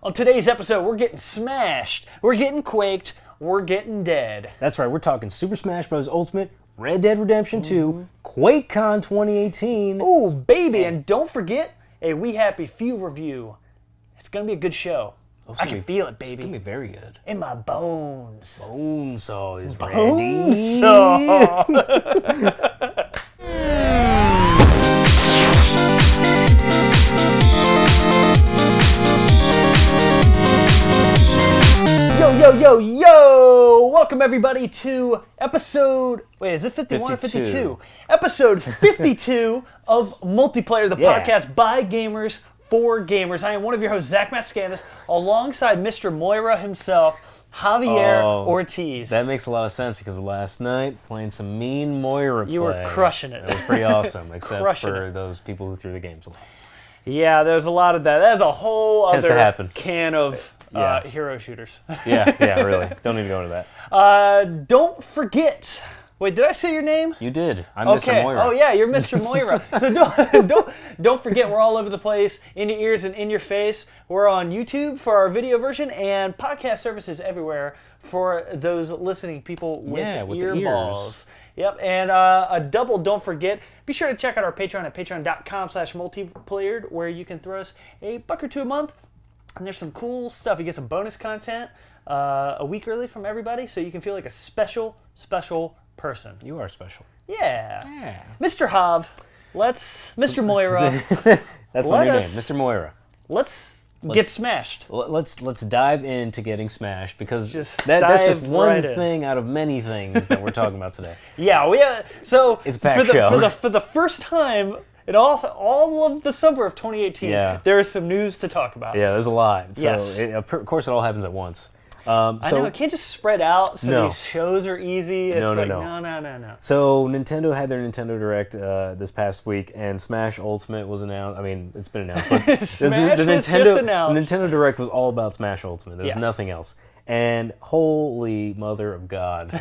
On today's episode, we're getting smashed, we're getting quaked, we're getting dead. That's right, we're talking Super Smash Bros. Ultimate, Red Dead Redemption 2, Quake Con 2018. Ooh, baby, and don't forget a We Happy Few review. It's going to be a good show. I can feel it, baby. It's going to be very good. In my bones. Bonesaw is ready. Bonesaw. Yo! Welcome everybody to episode, wait, is it 51 or 52? Episode 52 of Multiplayer, the podcast by gamers for gamers. I am one of your hosts, Zach Matscanis, alongside Mr. Moira himself, Javier Ortiz. That makes a lot of sense because last night, playing some mean Moira play. You were crushing it. It was pretty awesome, except for those people who threw the games a lot. Yeah, there's a lot of that. That's a whole Tends other can of hero shooters. yeah, really. Don't need to go into that. Don't forget. Wait, did I say your name? You did. I'm Mr. Moira. Oh yeah, you're Mr. Moira. So don't forget, we're all over the place, in your ears and in your face. We're on YouTube for our video version and podcast services everywhere for those listening people with earballs. Yep, and a double, don't forget, be sure to check out our Patreon at patreon.com/multiplayered, where you can throw us a $1 or $2 a month. And there's some cool stuff. You get some bonus content a week early from everybody, so you can feel like a special person. You are special. Yeah. Mr. Hav, Mr. Moira. That's my new name, Mr. Moira. Let's get smashed. Let's dive into getting smashed because that's just one thing out of many things that we're talking about today. Yeah, so it's a packed show. For the first time in all of the summer of 2018, there is some news to talk about. Yeah, there's a lot. So yes. Of course, it all happens at once. I know, it can't just spread out so these shows are easy. It's No. So Nintendo had their Nintendo Direct this past week, and Smash Ultimate was announced. I mean, it's been announced, but Smash was just announced. The Nintendo Direct was all about Smash Ultimate. There's nothing else. And holy mother of God,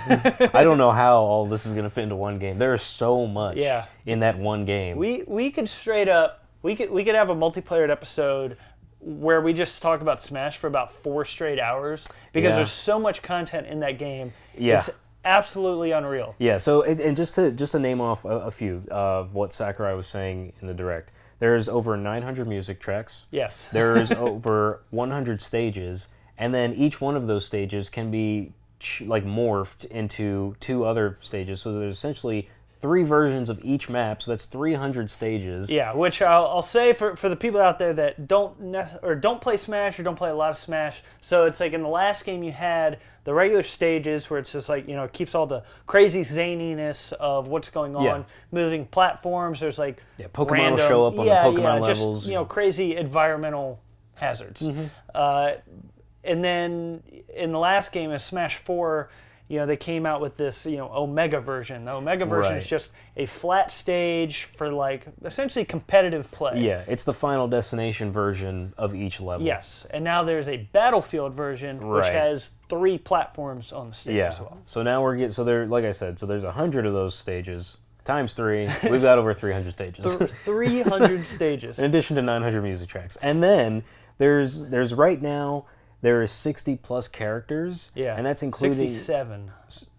I don't know how all this is going to fit into one game. There is so much in that one game. We could straight up, we could have a multiplayer episode where we just talk about Smash for about 4 straight hours because there's so much content in that game. Yeah. It's absolutely unreal. Yeah, so and just to name off a few of what Sakurai was saying in the Direct, there's over 900 music tracks. Yes. There's over 100 stages, and then each one of those stages can be morphed into 2 other stages, so there's essentially 3 versions of each map, so that's 300 stages. Yeah, which I'll say for the people out there that don't play Smash or don't play a lot of Smash. So it's like in the last game you had the regular stages where it's just like, it keeps all the crazy zaniness of what's going on, moving platforms. There's like Pokemon will show up on the Pokemon levels. Just crazy environmental hazards. And then in the last game of Smash 4. They came out with this, Omega version. The Omega version is just a flat stage for, essentially competitive play. Yeah, it's the Final Destination version of each level. Yes, and now there's a Battlefield version, which has 3 platforms on the stage as well. So now like I said, so there's 100 of those stages. Times 3, we've got over 300 stages. 300 stages. In addition to 900 music tracks. And then there's right now... There is 60 plus characters, and that's including 67.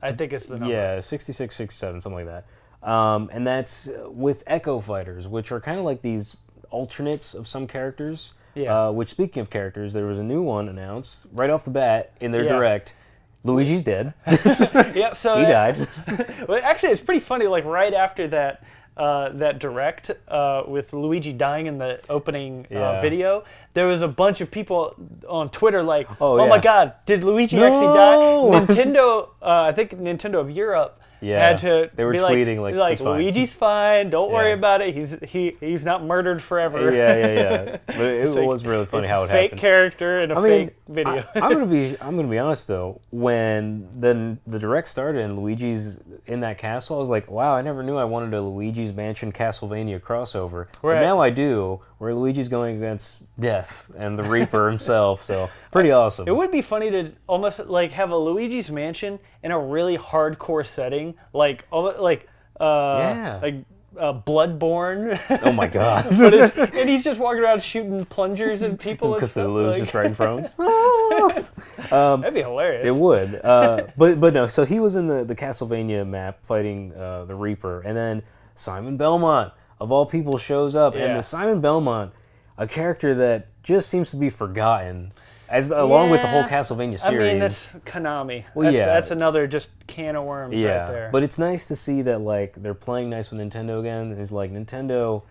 I think it's the number. Yeah, 66, 67, something like that. And that's with Echo Fighters, which are kind of like these alternates of some characters. Yeah. Which, speaking of characters, there was a new one announced right off the bat in their Direct. Luigi's dead. So he died. Well, actually, it's pretty funny. Like right after that. That Direct with Luigi dying in the opening video, there was a bunch of people on Twitter like, oh my God, did Luigi actually die? Nintendo, I think Nintendo of Europe had to they were be tweeting like Luigi's fine, don't worry about it, he's not murdered forever. Yeah. But it was really funny how it happened. It's a fake character in a fake video. I'm gonna be honest though, when the Direct started and Luigi's in that castle, I was like, wow, I never knew I wanted a Luigi's Mansion Castlevania crossover. But now I do, where Luigi's going against Death and the Reaper himself, so pretty awesome. It would be funny to almost have a Luigi's Mansion in a really hardcore setting, Bloodborne. Oh my god! And he's just walking around shooting plungers at people and stuff. Cthulhu's just right in front of him. That'd be hilarious. It would. But no. So he was in the Castlevania map fighting the Reaper, and then Simon Belmont of all people shows up, and the Simon Belmont, a character that just seems to be forgotten. Along with the whole Castlevania series. I mean, that's Konami. Well, that's another just can of worms right there. But it's nice to see that like they're playing nice with Nintendo again. It's like, Nintendo,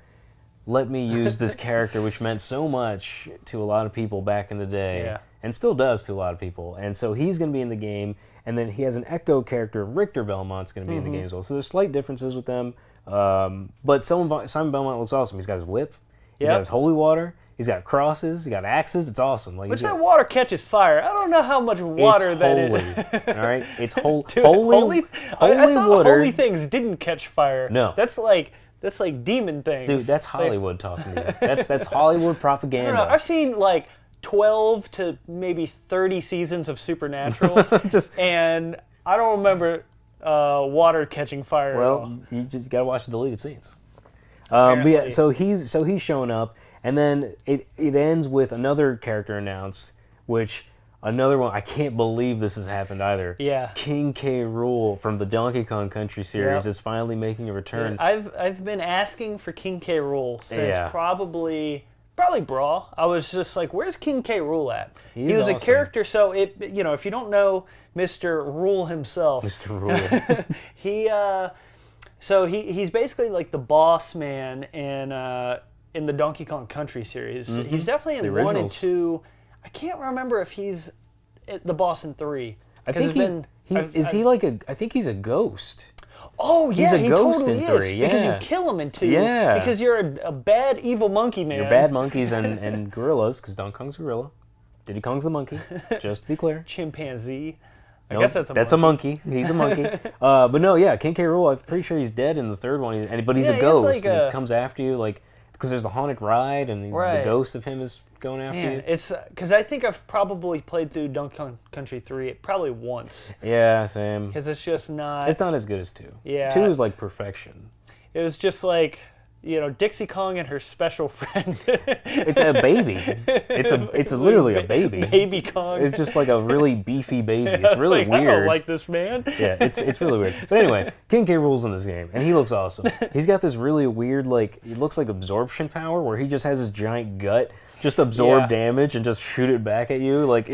let me use this character, which meant so much to a lot of people back in the day, and still does to a lot of people. And so he's going to be in the game, and then he has an Echo character, Richter Belmont's going to be in the game as well. So there's slight differences with them. But Simon Belmont looks awesome. He's got his whip. He's got his holy water. He's got crosses. He's got axes. It's awesome. Like, that water catches fire. I don't know how much water that is. All right, it's holy. Dude, holy I thought water. Holy things didn't catch fire. No, that's like demon things. Dude, that's Hollywood talking to you. That's Hollywood propaganda. I don't know. I've seen like 12 to maybe 30 seasons of Supernatural, and I don't remember water catching fire. Well, you just gotta watch the deleted scenes. But yeah, so he's showing up. And then it ends with another character announced, which another one, I can't believe this has happened either. Yeah. King K. Rool from the Donkey Kong Country series is finally making a return. Yeah, I've been asking for King K. Rool since probably Brawl. I was just like, where's King K. Rool at? He was awesome. A character, so if you don't know Mr. Rool himself. Mr. Rool. He's basically like the boss man in the Donkey Kong Country series. He's definitely in 1 and 2. I can't remember if he's the boss in 3. I think I think he's a ghost. Oh yeah, he's a he ghost totally in 3. is. Because you kill him in 2. Yeah. Because you're a bad evil monkey man. You're bad monkeys and gorillas, because Donkey Kong's a gorilla. Diddy Kong's the monkey, just to be clear. Chimpanzee. I Nope, guess that's a monkey. He's a monkey. But no, King K. Rool, I'm pretty sure he's dead in the 3rd one. But he's a ghost. Like and he comes after you, like, because there's the haunted ride, and the ghost of him is going after you. It's because I think I've probably played through Donkey Kong Country 3 probably once. Yeah, same. Because it's just not. It's not as good as 2. Yeah. 2 is like perfection. It was just like, Dixie Kong and her special friend. It's a baby. It's literally a baby. Baby Kong. It's just like a really beefy baby. It's really weird. I don't like this man. Yeah, it's really weird. But anyway, King K. Rool's in this game, and he looks awesome. He's got this really weird, like, it looks like absorption power, where he just has his giant gut just absorb damage and just shoot it back at you. Like,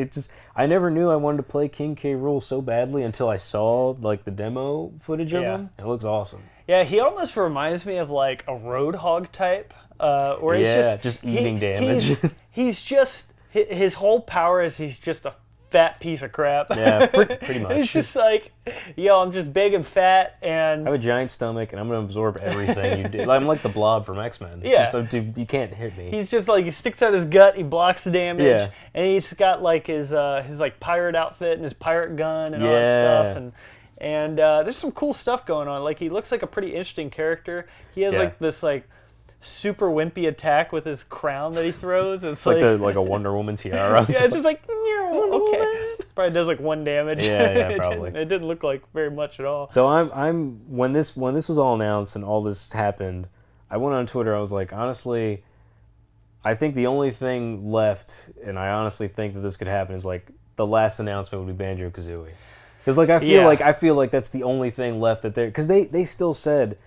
I never knew I wanted to play King K. Rool so badly until I saw, like, the demo footage of him. It looks awesome. Yeah, he almost reminds me of like a Roadhog type, where he's just eating damage. He's just his whole power is he's just a fat piece of crap. Yeah, pretty much. He's just like, I'm just big and fat, and I have a giant stomach, and I'm gonna absorb everything you do. I'm like the Blob from X-Men. Yeah, you can't hit me. He's just like, he sticks out his gut, he blocks the damage, and he's got like his like pirate outfit and his pirate gun and all that stuff, and there's some cool stuff going on. Like, he looks like a pretty interesting character. He has like this like super wimpy attack with his crown that he throws. It's like a Wonder Woman tiara. Yeah, it's just like okay. Probably does like 1 damage. Yeah, probably. It didn't look like very much at all. So I'm when this was all announced and all this happened, I went on Twitter. I was like, honestly, I think the only thing left, and I honestly think that this could happen, is like the last announcement would be Banjo-Kazooie. Because like I feel like that's the only thing left that because they still said,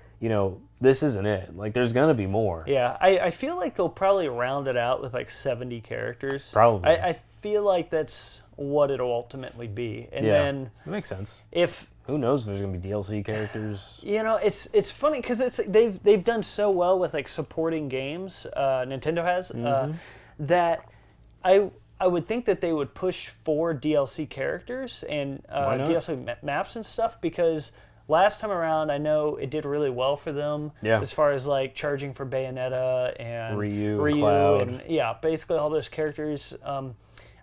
this isn't it. Like, there's gonna be more. Yeah, I feel like they'll probably round it out with like 70 characters. Probably. I feel like that's what it'll ultimately be. And then it makes sense. Who knows if there's gonna be DLC characters? It's funny because they've done so well with like supporting games. Nintendo has that I would think that they would push for DLC characters and DLC maps and stuff, because last time around I know it did really well for them as far as like charging for Bayonetta and Ryu Cloud. And basically all those characters.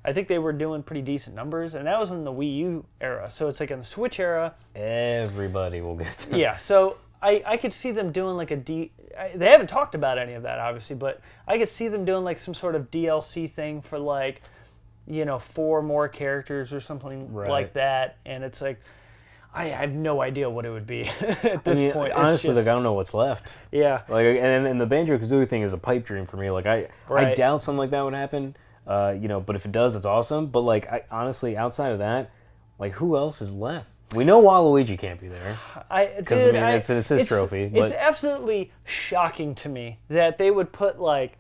I think they were doing pretty decent numbers, and that was in the Wii U era. So it's like in the Switch era, everybody will get them. Yeah, so I could see them doing like they haven't talked about any of that, obviously, but I could see them doing like some sort of DLC thing for like, 4 more characters or something like that. And it's like, I have no idea what it would be at this point. Honestly, like I don't know what's left. Yeah. Like, and the Banjo-Kazooie thing is a pipe dream for me. Like I doubt something like that would happen. But if it does, that's awesome. But like, honestly, outside of that, like who else is left? We know Waluigi can't be there. Because it's an assist trophy. It's absolutely shocking to me that they would put like,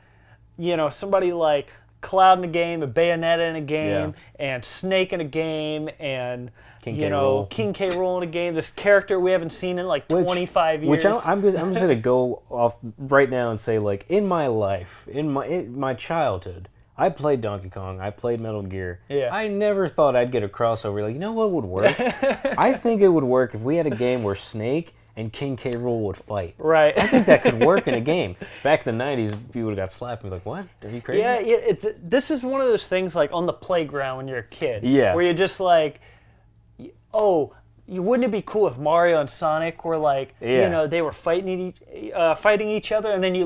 somebody like Cloud in a game, and Bayonetta in a game, and Snake in a game, and King K. Rool in a game. This character we haven't seen in like 25 years. Which I'm just gonna go off right now and say, like, in my life, in my childhood, I played Donkey Kong, I played Metal Gear. Yeah. I never thought I'd get a crossover. Like, you know what would work? I think it would work if we had a game where Snake and King K. Rool would fight. Right. I think that could work in a game. Back in the 90s, you would have got slapped and be like, what? Are you crazy? Yeah, this is one of those things like on the playground when you're a kid. Yeah. Where you're just like, oh, wouldn't it be cool if Mario and Sonic were like, they were fighting each other, and then you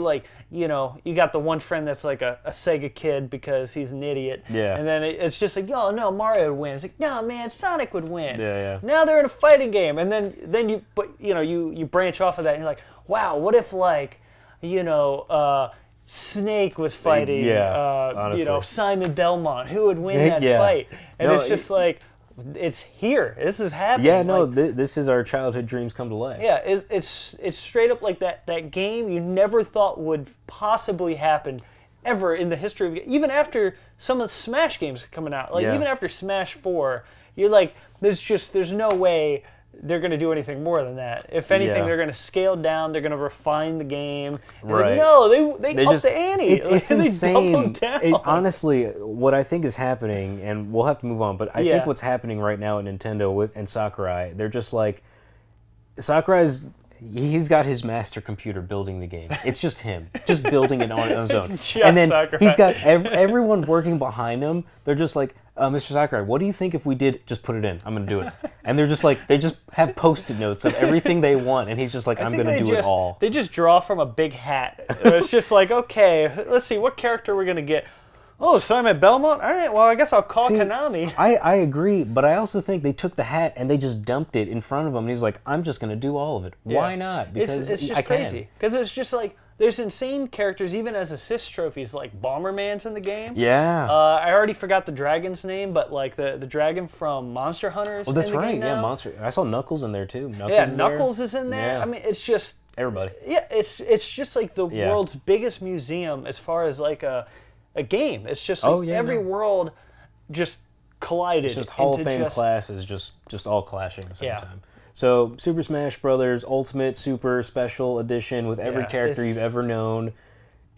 got the one friend that's like a Sega kid because he's an idiot. Yeah. And then it's just like, oh no, Mario would win. It's like, no man, Sonic would win. Yeah. Now they're in a fighting game, and then you branch off of that, and you're like, wow, what if like, Snake was fighting, Simon Belmont, who would win that fight? And it's just like, it's here. This is happening. Yeah, no, this is our childhood dreams come to life. Yeah, it's straight up like that game you never thought would possibly happen ever in the history of even after some of the Smash games coming out. Like even after Smash 4, you're like, there's no way they're going to do anything more than that. If anything, they're going to scale down. They're going to refine the game. Right. Like, no, they upped the ante. It's insane. They doubled down. Honestly, what I think is happening, and we'll have to move on, but I think what's happening right now at Nintendo and Sakurai, they're just like, he's got his master computer building the game. It's just him, just building it on his own. And then Sakurai. He's got everyone working behind him. They're just like, Mr. Sakurai, what do you think if we did, just put it in, I'm going to do it. And they're just like, they just have Post-it notes of everything they want, and he's just like, I'm going to do it all. They just draw from a big hat. It's just like, okay, let's see, what character we're going to get? Oh, Simon Belmont? All right, well, I guess I'll call Konami. I agree, but I also think they took the hat and they just dumped it in front of him, and he's like, I'm just going to do all of it. Yeah. Why not? Because it's just crazy. Because it's just like, there's insane characters, even as assist trophies, like Bomberman's in the game. Yeah. I already forgot the dragon's name, but like the dragon from Monster Hunter is in the game now. That's right, yeah, Monster. I saw Knuckles in there, too. Knuckles is in there. Yeah. I mean, it's just... Everybody. Yeah, it's just like the world's biggest museum as far as like a game. It's just like every world just collided. It's just Hall of Fame classes just all clashing at the same time. So Super Smash Brothers Ultimate Super Special Edition with every character you've ever known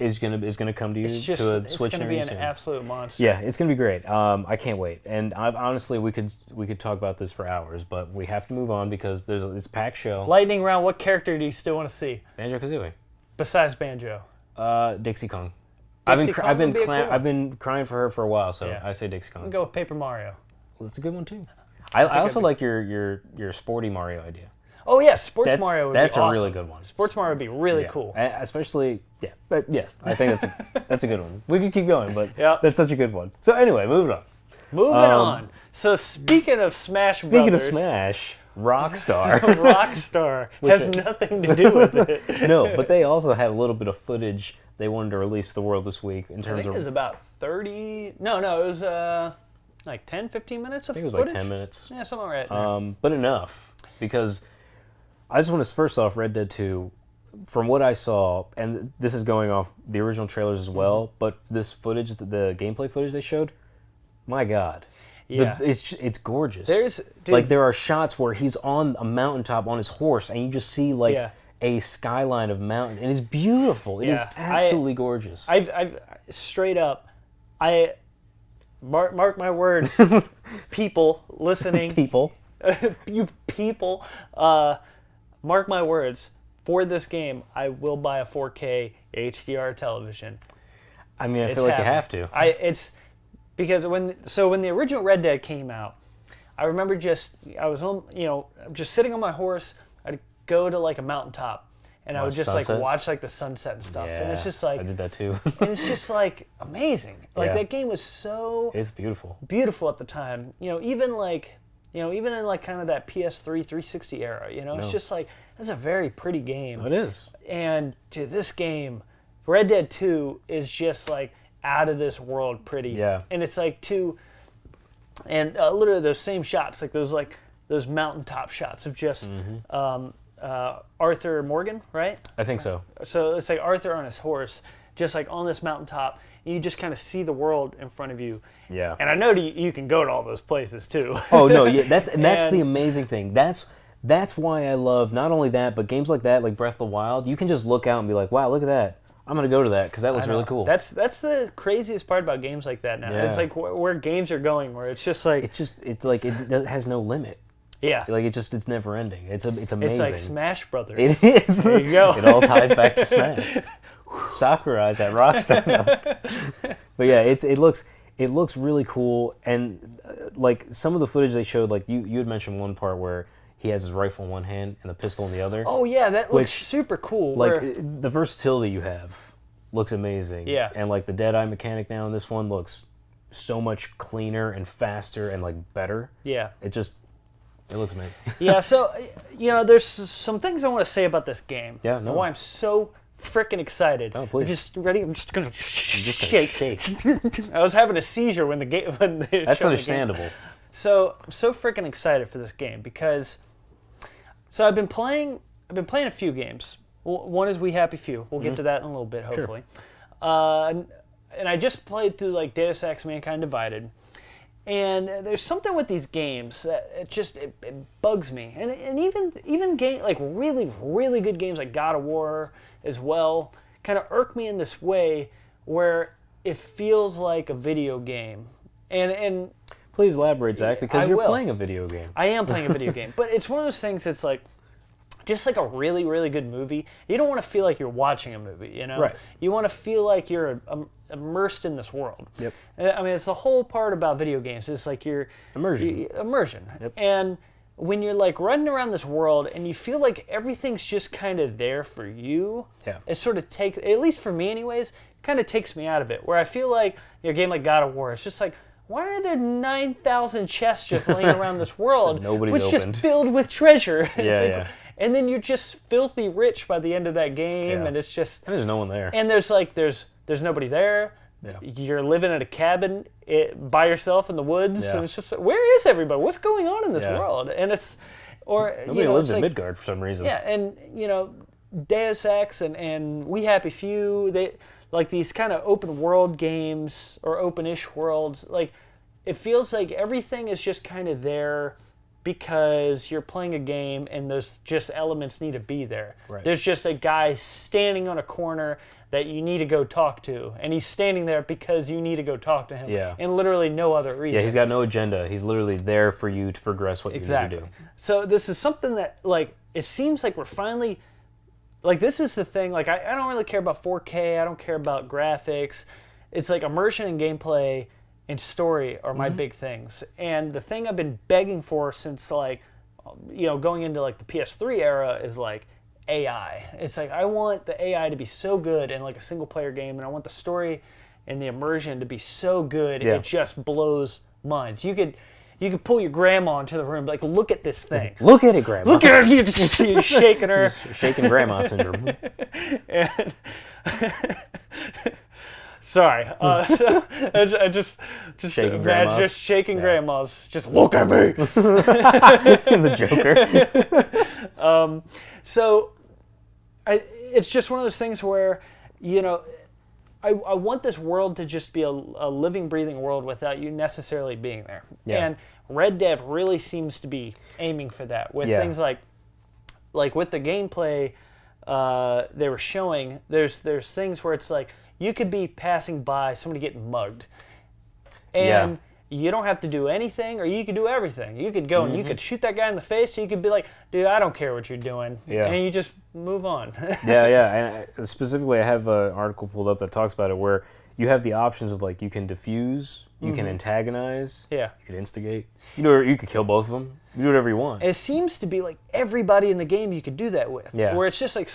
is gonna come to you to a Switch. It's gonna be an absolute monster. Yeah, it's gonna be great. I can't wait. And honestly, we could talk about this for hours, but we have to move on because there's this packed show. Lightning round. What character do you still want to see? Banjo-Kazooie. Besides Banjo. Dixie Kong. I've been crying for her for a while, so I say Dixie Kong. I'll go with Paper Mario. Well, that's a good one too. I also like your sporty Mario idea. Oh yeah, Mario would be awesome. That's a really good one. Sports Mario would be really cool. Especially, I think that's a good one. We could keep going, but that's such a good one. So anyway, moving on. Moving on. So speaking of Smash Brothers. Rockstar. Rockstar has nothing to do with it. No, but they also had a little bit of footage they wanted to release to the world this week in terms of... I think it was about 30... No, it was like 10, 15 minutes of footage? I think it was like 10 minutes. Yeah, something right there. But enough, because I just want to, first off, Red Dead 2, from what I saw, and this is going off the original trailers as well, but this footage, the gameplay footage they showed, my God. Yeah. It's gorgeous. There are shots where he's on a mountaintop on his horse, and you just see a skyline of mountain. It is beautiful. It is absolutely gorgeous. I've straight up, mark my words, people listening. You people, mark my words. For this game, I will buy a 4K HDR television. I mean, I feel like you have to. It's because when the original Red Dead came out, I remember I was on, just sitting on my horse. I'd go to like a mountaintop, and I would just sunset? like watch like the sunset and stuff. Yeah, and it's just like I did that too. and it's just like amazing. Like that game was so it's beautiful at the time. Even like even in like kind of that PS3 360 era, it's just like, it's a very pretty game. It is. And dude, this game, Red Dead 2, is just like out of this world pretty. Yeah. And it's like and literally those same shots, like those mountaintop shots of just Arthur Morgan, right? I think so. So it's like Arthur on his horse, just like on this mountaintop, and you just kind of see the world in front of you. Yeah. And I know you can go to all those places too. Oh no, yeah, that's the amazing thing. That's why I love not only that, but games like that, like Breath of the Wild. You can just look out and be like, wow, look at that. I'm gonna go to that because that looks really cool. That's the craziest part about games like that now. Yeah. It's like where games are going, where it's just like it has no limit. Yeah. Like it's never ending. It's amazing. It's like Smash Brothers. It is. There you go. It all ties back to Smash. Sakura at Rockstar. But yeah, it looks really cool, and like some of the footage they showed, like you had mentioned one part where he has his rifle in one hand and the pistol in the other. Oh yeah, that looks super cool. Like the versatility you have looks amazing. Yeah. And like the Deadeye mechanic now in this one looks so much cleaner and faster and like better. Yeah. It looks amazing. Yeah, so there's some things I want to say about this game. Yeah, no. Why I'm so freaking excited. Oh, please. I'm just ready. I'm just gonna shake. I was having a seizure when they That's showed understandable. The game. So I'm so freaking excited for this game because I've been playing a few games. One is We Happy Few. We'll get to that in a little bit, hopefully. Sure. And I just played through like Deus Ex: Mankind Divided. And there's something with these games that it bugs me. And even game like really, really good games like God of War as well kind of irk me in this way where it feels like a video game. And please elaborate, Zach, because you're playing a video game. I am playing a video game. But it's one of those things that's like, just like a really, really good movie, you don't want to feel like you're watching a movie, Right. You want to feel like you're immersed in this world. Yep. I mean, it's the whole part about video games. It's like immersion. Yep. And when you're like running around this world and you feel like everything's just kind of there for you, it sort of takes, at least for me anyways, kind of takes me out of it. Where I feel like a game like God of War, it's just like, why are there 9,000 chests just laying around this world, which is just filled with treasure? Yeah. And then you're just filthy rich by the end of that game, and it's just... And there's no one there. And there's nobody there. Yeah. You're living in a cabin by yourself in the woods, and it's just, where is everybody? What's going on in this world? And it's... Nobody lives in Midgard for some reason. Yeah, and, Deus Ex and We Happy Few, they... Like these kind of open world games or open-ish worlds, like it feels like everything is just kind of there because you're playing a game and those just elements need to be there. Right. There's just a guy standing on a corner that you need to go talk to, and he's standing there because you need to go talk to him. Yeah. And literally no other reason. Yeah, he's got no agenda. He's literally there for you to progress what you need to do. So this is something that, like, it seems like we're finally... Like, this is the thing, like, I don't really care about 4K, I don't care about graphics. It's like immersion and gameplay and story are my big things. And the thing I've been begging for since, like, going into, like, the PS3 era is, like, AI. It's like, I want the AI to be so good in, like, a single-player game, and I want the story and the immersion to be so good, it just blows minds. You could pull your grandma into the room, like, look at this thing. Look at it, Grandma. Look at her. You're just shaking her. Shaking grandma syndrome. And sorry. I just shaking grandmas. Just shaking grandmas. Just look at me. The Joker. So it's just one of those things where, I want this world to just be a living, breathing world without you necessarily being there. Yeah. And Red Dead really seems to be aiming for that with things like with the gameplay they were showing. There's things where it's like you could be passing by somebody getting mugged, and you don't have to do anything, or you could do everything. You could go and you could shoot that guy in the face. So you could be like, dude, I don't care what you're doing, and you just move on. And specifically, I have an article pulled up that talks about it, where you have the options of, like, you can diffuse, you can antagonize, you could instigate, you could kill both of them. You do whatever you want. It seems to be like everybody in the game you could do that with. Yeah. Where it's just like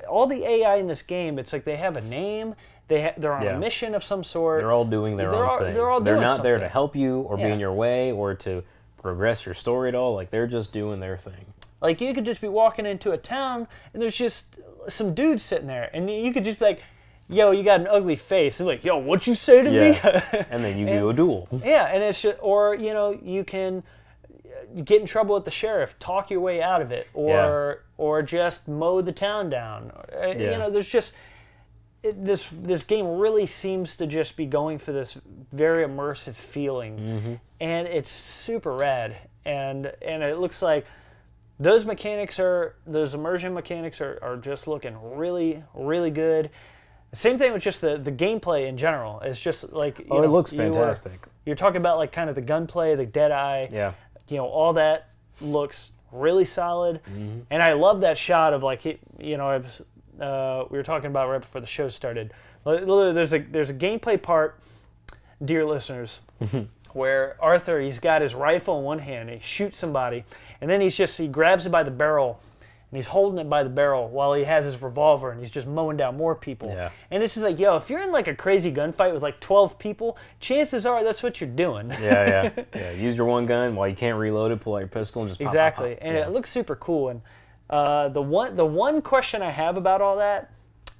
all the AI in this game, it's like they have a name. They're on a mission of some sort. They're all doing their own thing. They're all doing not there to something. help you or be in your way or to progress your story at all. Like, they're just doing their thing. Like, you could just be walking into a town, and there's just some dudes sitting there, and you could just be like, yo, you got an ugly face. And like, yo, what'd you say to me? And then you do a duel. Yeah, and it's just, or, you know, you can get in trouble with the sheriff, talk your way out of it, or just mow the town down. You know, there's just, this game really seems to just be going for this very immersive feeling, and it's super rad. And it looks like those immersion mechanics are just looking really, really good. Same thing with just the gameplay in general. It's just like, it looks fantastic. You're talking about like kind of the gunplay, the Deadeye. Yeah. You know, all that looks really solid. And I love that shot of like, you know, we were talking about right before the show started. There's a gameplay part, dear listeners, where Arthur, he's got his rifle in one hand, and he shoots somebody, and then he grabs it by the barrel, and he's holding it by the barrel while he has his revolver, and he's just mowing down more people. Yeah. And it's just like, yo, if you're in like a crazy gunfight with like 12 people, chances are that's what you're doing. Yeah. Use your one gun while you can't reload it, pull out your pistol, and just pop, exactly. pop, pop. And it looks super cool. And the one question I have about all that,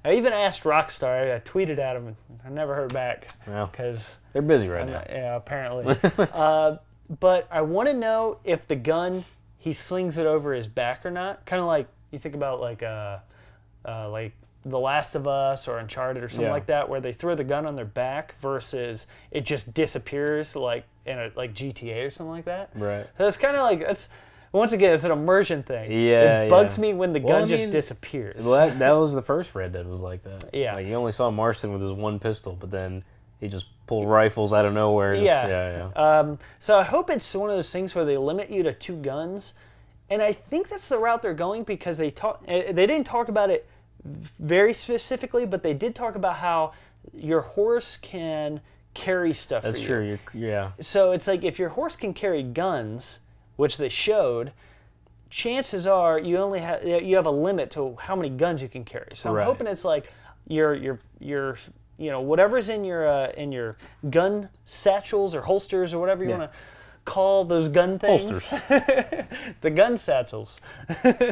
I even asked Rockstar. I tweeted at him, and I never heard back. Well, because they're busy right now. Yeah, apparently. But I want to know if the gun, he slings it over his back or not. Kind of like you think about like The Last of Us or Uncharted or something like that, where they throw the gun on their back versus it just disappears like in a like GTA or something like that. Right. So it's kind of like once again, it's an immersion thing. Yeah, it bugs me when the gun just disappears. Well, that was the first Red Dead was like that. Yeah. Like, you only saw Marston with his one pistol, but then he just pulled rifles out of nowhere. So I hope it's one of those things where they limit you to 2 guns, and I think that's the route they're going because they didn't talk about it very specifically, but they did talk about how your horse can carry stuff. That's true. Yeah. So it's like if your horse can carry guns, which they showed, chances are you have a limit to how many guns you can carry. So I'm hoping it's like your you know, whatever's in your gun satchels or holsters or whatever you want to call those gun things. Holsters. The gun satchels.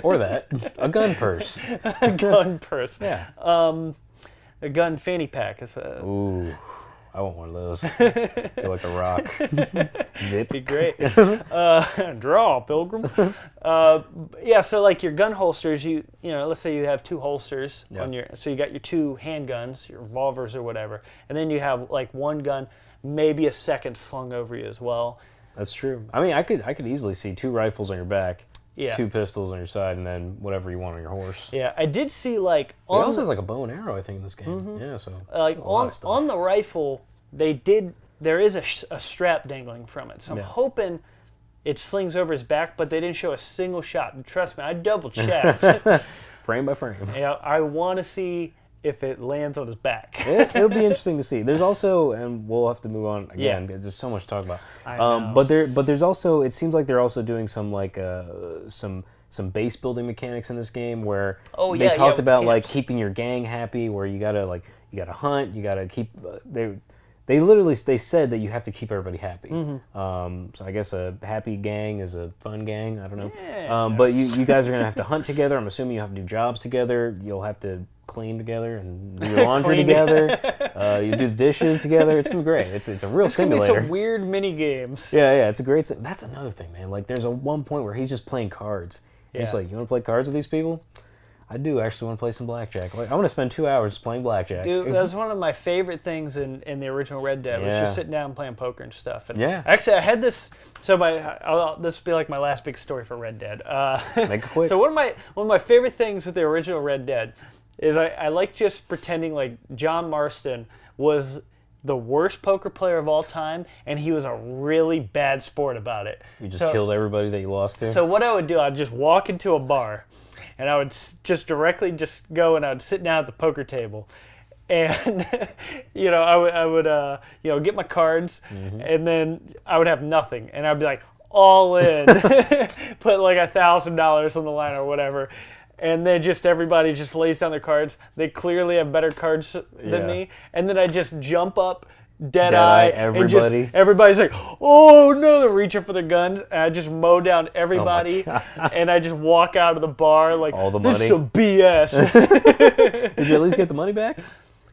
Or that. A gun purse. A gun purse. Yeah. A gun fanny pack. Ooh. I want one of those. Feel like a rock. Zip. Be great. Draw, pilgrim. So like your gun holsters, you know, let's say you have 2 holsters on so you got your 2 handguns, your revolvers or whatever, and then you have like one gun, maybe a second slung over you as well. That's true. I mean, I could easily see 2 rifles on your back, 2 pistols on your side, and then whatever you want on your horse. Yeah, I did see like it also has like a bow and arrow, I think, in this game. Yeah, so like on the rifle, there is a strap dangling from it. So I'm hoping it slings over his back, but they didn't show a single shot. And trust me, I double checked. Frame by frame. Yeah, I want to see if it lands on his back. It'll be interesting to see. There's also, and we'll have to move on again. Yeah. There's so much to talk about. I know. But there's also, it seems like they're also doing some like some base building mechanics in this game where they talked about like keeping your gang happy, where you gotta hunt, you gotta keep they said that you have to keep everybody happy. So I guess a happy gang is a fun gang. I don't know. Yeah. But you guys are gonna have to hunt together. I'm assuming you have to do jobs together. You'll have to clean together and do your laundry together. You do the dishes together. It's gonna be great. It's a real simulator. It's gonna be some weird mini games. Yeah. It's a great. That's another thing, man. Like there's one point where he's just playing cards. He's like, you want to play cards with these people? I do actually want to play some blackjack. Like, I want to spend 2 hours playing blackjack. Dude, that was one of my favorite things in the original Red Dead, was just sitting down and playing poker and stuff. And actually, I had this. So this will be like my last big story for Red Dead. Make it quick. So one of my favorite things with the original Red Dead is I like just pretending like John Marston was the worst poker player of all time, and he was a really bad sport about it. You just killed everybody that you lost to? So what I would do, I'd just walk into a bar, and I would just directly just go and I would sit down at the poker table, and I would get my cards, and then I would have nothing, and I'd be like all in, put like $1,000 on the line or whatever, and then just everybody just lays down their cards. They clearly have better cards than me, and then I just jump up Deadeye, everybody. And everybody's like, oh no, they're reaching for their guns, and I just mow down everybody, and I just walk out of the bar like, all the this money. is some BS. Did you at least get the money back?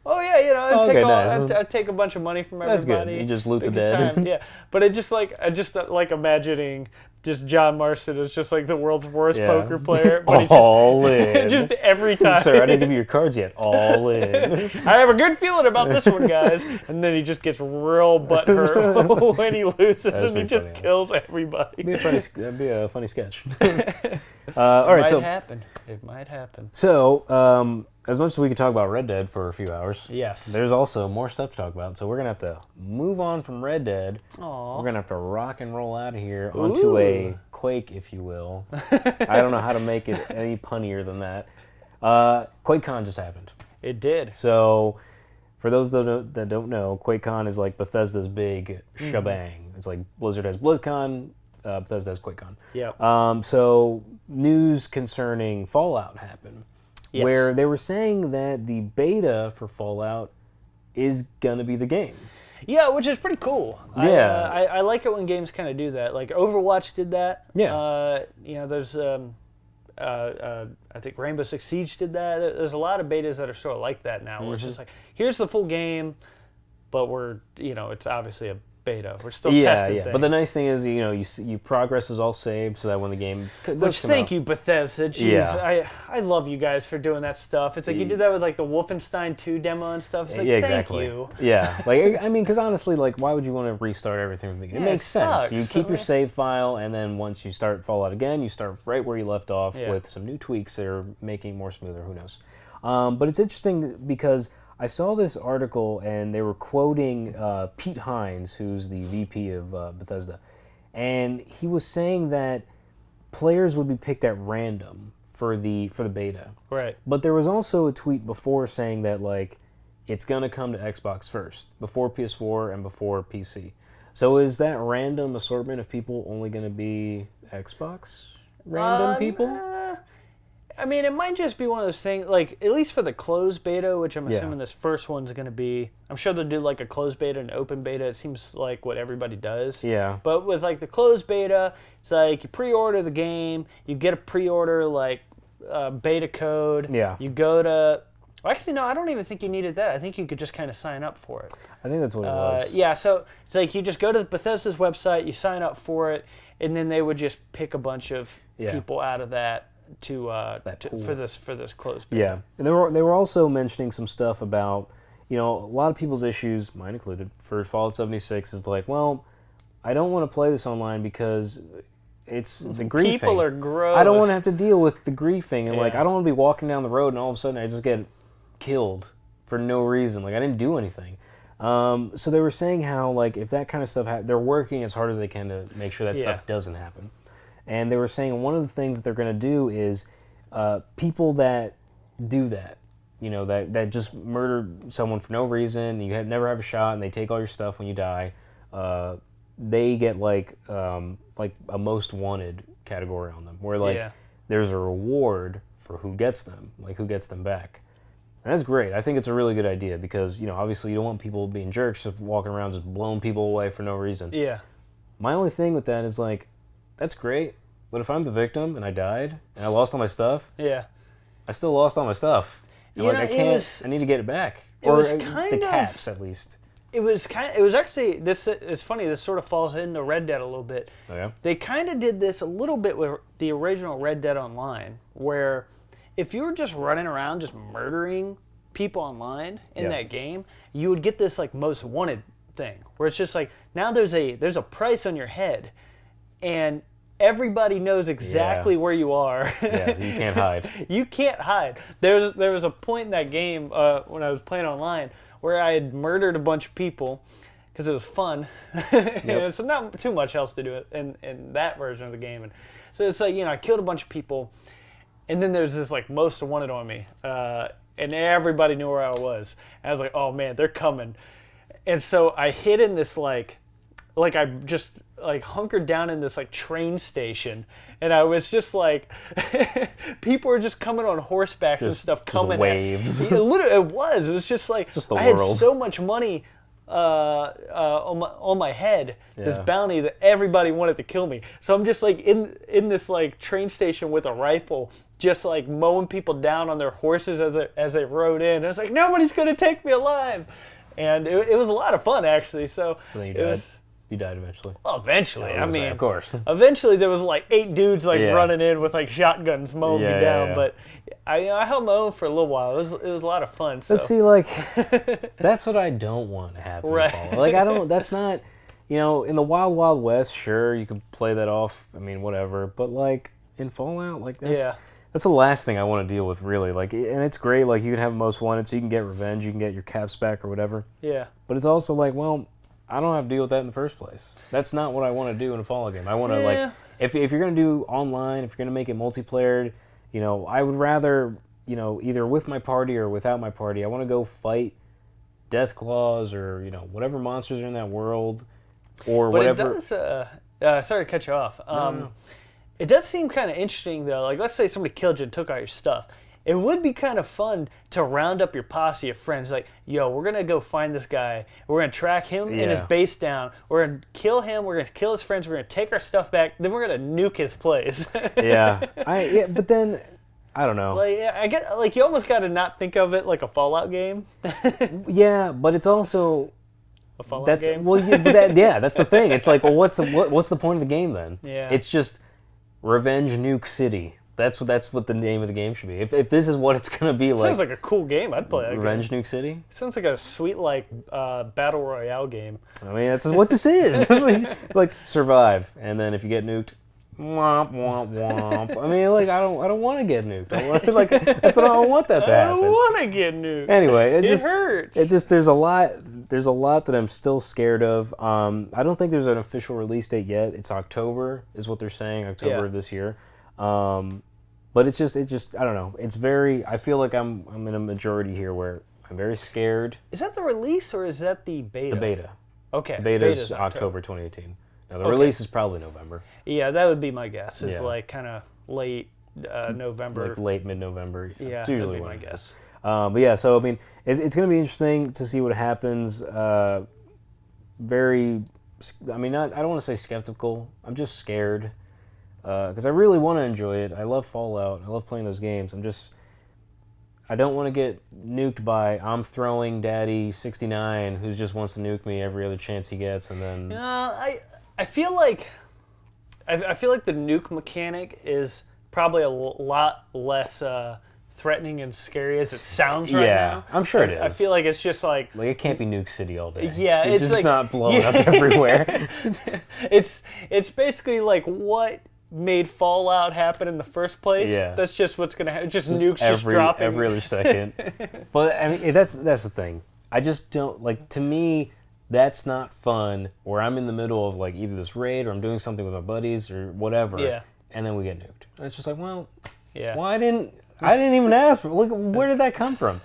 Oh yeah, you know, nice. I'd take a bunch of money from everybody. That's good. You just loot the dead. Time. Yeah, but I just like imagining just John Marston is just like the world's worst poker player, but he in. just every time. Sir, I didn't give you your cards yet. All in. I have a good feeling about this one, guys. And then he just gets real butthurt when he loses, and he just kills everybody. That'd be a funny sketch. All right, It might happen. So, as much as we could talk about Red Dead for a few hours, yes, there's also more stuff to talk about. So we're gonna have to move on from Red Dead. Aww. We're gonna have to rock and roll out of here onto a Quake, if you will. I don't know how to make it any punnier than that. Quake Con just happened. It did. So, for those that don't know, Quake Con is like Bethesda's big shebang. It's like Blizzard has BlizzCon, Bethesda has QuakeCon. Yeah. So news concerning Fallout happened, where they were saying that the beta for Fallout is gonna be the game. Yeah, which is pretty cool. Yeah. I like it when games kind of do that. Like Overwatch did that. Yeah. You know, there's I think Rainbow Six Siege did that. There's a lot of betas that are sort of like that now, where it's just like, here's the full game, but it's obviously a beta. We're still testing things. But the nice thing is, you progress is all saved, so that when the game thank you, Bethesda. Jeez, I love you guys for doing that stuff. It's like you did that with like the Wolfenstein 2 demo and stuff. It's like, thank you. Yeah, like I mean, because honestly, like, why would you want to restart everything from the beginning? It makes sense. You keep your save file, and then once you start Fallout again, you start right where you left off with some new tweaks that are making it more smoother. Who knows? But it's interesting because I saw this article, and they were quoting Pete Hines, who's the VP of Bethesda, and he was saying that players would be picked at random for the beta. Right. But there was also a tweet before saying that like it's gonna come to Xbox first, before PS4 and before PC. So is that random assortment of people only gonna be Xbox random people? I mean, it might just be one of those things, like, at least for the closed beta, which I'm assuming this first one's going to be, I'm sure they'll do, like, a closed beta and open beta. It seems like what everybody does. Yeah. But with, like, the closed beta, it's like you pre-order the game, you get a pre-order, like, beta code. Yeah. You go to... Well, actually, no, I don't even think you needed that. I think you could just kind of sign up for it. I think that's what it was. Yeah, so it's like you just go to Bethesda's website, you sign up for it, and then they would just pick a bunch of people out of that for this closed beta. Yeah, and they were also mentioning some stuff about, a lot of people's issues, mine included, for Fallout 76 is like, well, I don't want to play this online because it's the griefing. People are gross. I don't want to have to deal with the griefing, and like I don't want to be walking down the road and all of a sudden I just get killed for no reason. Like I didn't do anything. So they were saying how like if that kind of stuff they're working as hard as they can to make sure that stuff doesn't happen. And they were saying one of the things that they're going to do is people that do that, that just murder someone for no reason, you never have a shot, and they take all your stuff when you die, they get like a most wanted category on them, where there's a reward for who gets them, like who gets them back. And that's great. I think it's a really good idea because, obviously you don't want people being jerks, just walking around just blowing people away for no reason. Yeah. My only thing with that is like, that's great, but if I'm the victim and I died and I lost all my stuff, I still lost all my stuff. And I need to get it back. The caps at least. It was actually, this is funny, this sort of falls into Red Dead a little bit. Oh, yeah? They kind of did this a little bit with the original Red Dead Online, where if you were just running around just murdering people online in that game, you would get this like most wanted thing, where it's just like, now there's a price on your head, and everybody knows exactly where you are. Yeah, you can't hide. You can't hide. There was a point in that game when I was playing online where I had murdered a bunch of people because it was fun. It's not too much else to do it in that version of the game. And so it's like, I killed a bunch of people, and then there's this like most wanted on me, and everybody knew where I was. And I was like, oh man, they're coming. And so I hid in this like I just like hunkered down in this like train station, and I was just like, people were just coming on horsebacks and stuff coming. Waves. Literally, it was just like just the I world. had so much money on my head, this bounty that everybody wanted to kill me. So I'm just like in this like train station with a rifle, just like mowing people down on their horses as they rode in. And I was like, nobody's gonna take me alive, and it was a lot of fun actually. So You died eventually. Well, eventually. I mean, of course. Eventually, there was like 8 dudes like running in with like shotguns mowing me down. But I held my own for a little while. It was a lot of fun. So. But see, like, that's what I don't want to happen. Right. In Fallout. Like, I don't. That's not. You know, in the Wild Wild West, sure, you can play that off. I mean, whatever. But like in Fallout, like that's the last thing I want to deal with, really. Like, and it's great. Like, you can have Most Wanted, so you can get revenge, you can get your caps back or whatever. Yeah. But it's also like, well, I don't have to deal with that in the first place. That's not what I want to do in a Fallout game. I want to, like, if you're going to do online, if you're going to make it multiplayer, you know, I would rather, you know, either with my party or without my party, I want to go fight Deathclaws or, you know, whatever monsters are in that world or whatever. But it does, sorry to cut you off. No. It does seem kind of interesting, though. Like, let's say somebody killed you and took all your stuff. It would be kind of fun to round up your posse of friends. Like, yo, we're going to go find this guy. We're going to track him and his base down. We're going to kill him. We're going to kill his friends. We're going to take our stuff back. Then we're going to nuke his place. But then, I don't know. Like, I get, like, you almost got to not think of it like a Fallout game. Yeah, but it's also... A Fallout game? Well, that's the thing. It's like, well, what's the point of the game then? Yeah. It's just Revenge Nuke City. That's what the name of the game should be. If this is what it's gonna be like. Sounds like a cool game. I'd play that Revenge game. Nuke City. Sounds like a sweet battle royale game. I mean, that's what this is. Like survive, and then if you get nuked, womp womp womp. I mean, like I don't want to get nuked. That's what I don't want that to happen. I don't want to get nuked. Anyway, it hurts. It just there's a lot that I'm still scared of. I don't think there's an official release date yet. It's October is what they're saying. October of this year. But it's just I don't know. It's very. I feel like I'm in a majority here where I'm very scared. Is that the release or is that the beta? The beta. Okay. The beta is October 2018. Now the release is probably November. Yeah, that would be my guess. It's like kind of late November. Like late mid-November. Yeah, it's usually that'd be my guess. But yeah, so I mean, it's going to be interesting to see what happens. I don't want to say skeptical. I'm just scared. Because I really want to enjoy it. I love Fallout. I love playing those games. I don't want to get nuked by I'm throwing Daddy 69 who just wants to nuke me every other chance he gets, and then. I feel like the nuke mechanic is probably a lot less threatening and scary as it sounds right now. Yeah, I'm sure it is. I feel like it's just like it can't be Nuke City all day. Yeah, it's just like, not blowing up everywhere. It's basically like what made Fallout happen in the first place. Yeah. That's just what's gonna happen. Just nukes just dropping every other second. But I mean, that's the thing. I just don't like. To me, that's not fun. Where I'm in the middle of like either this raid or I'm doing something with my buddies or whatever. Yeah. And then we get nuked. And it's just like, well, yeah. Well, I didn't even ask for. Look, where did that come from?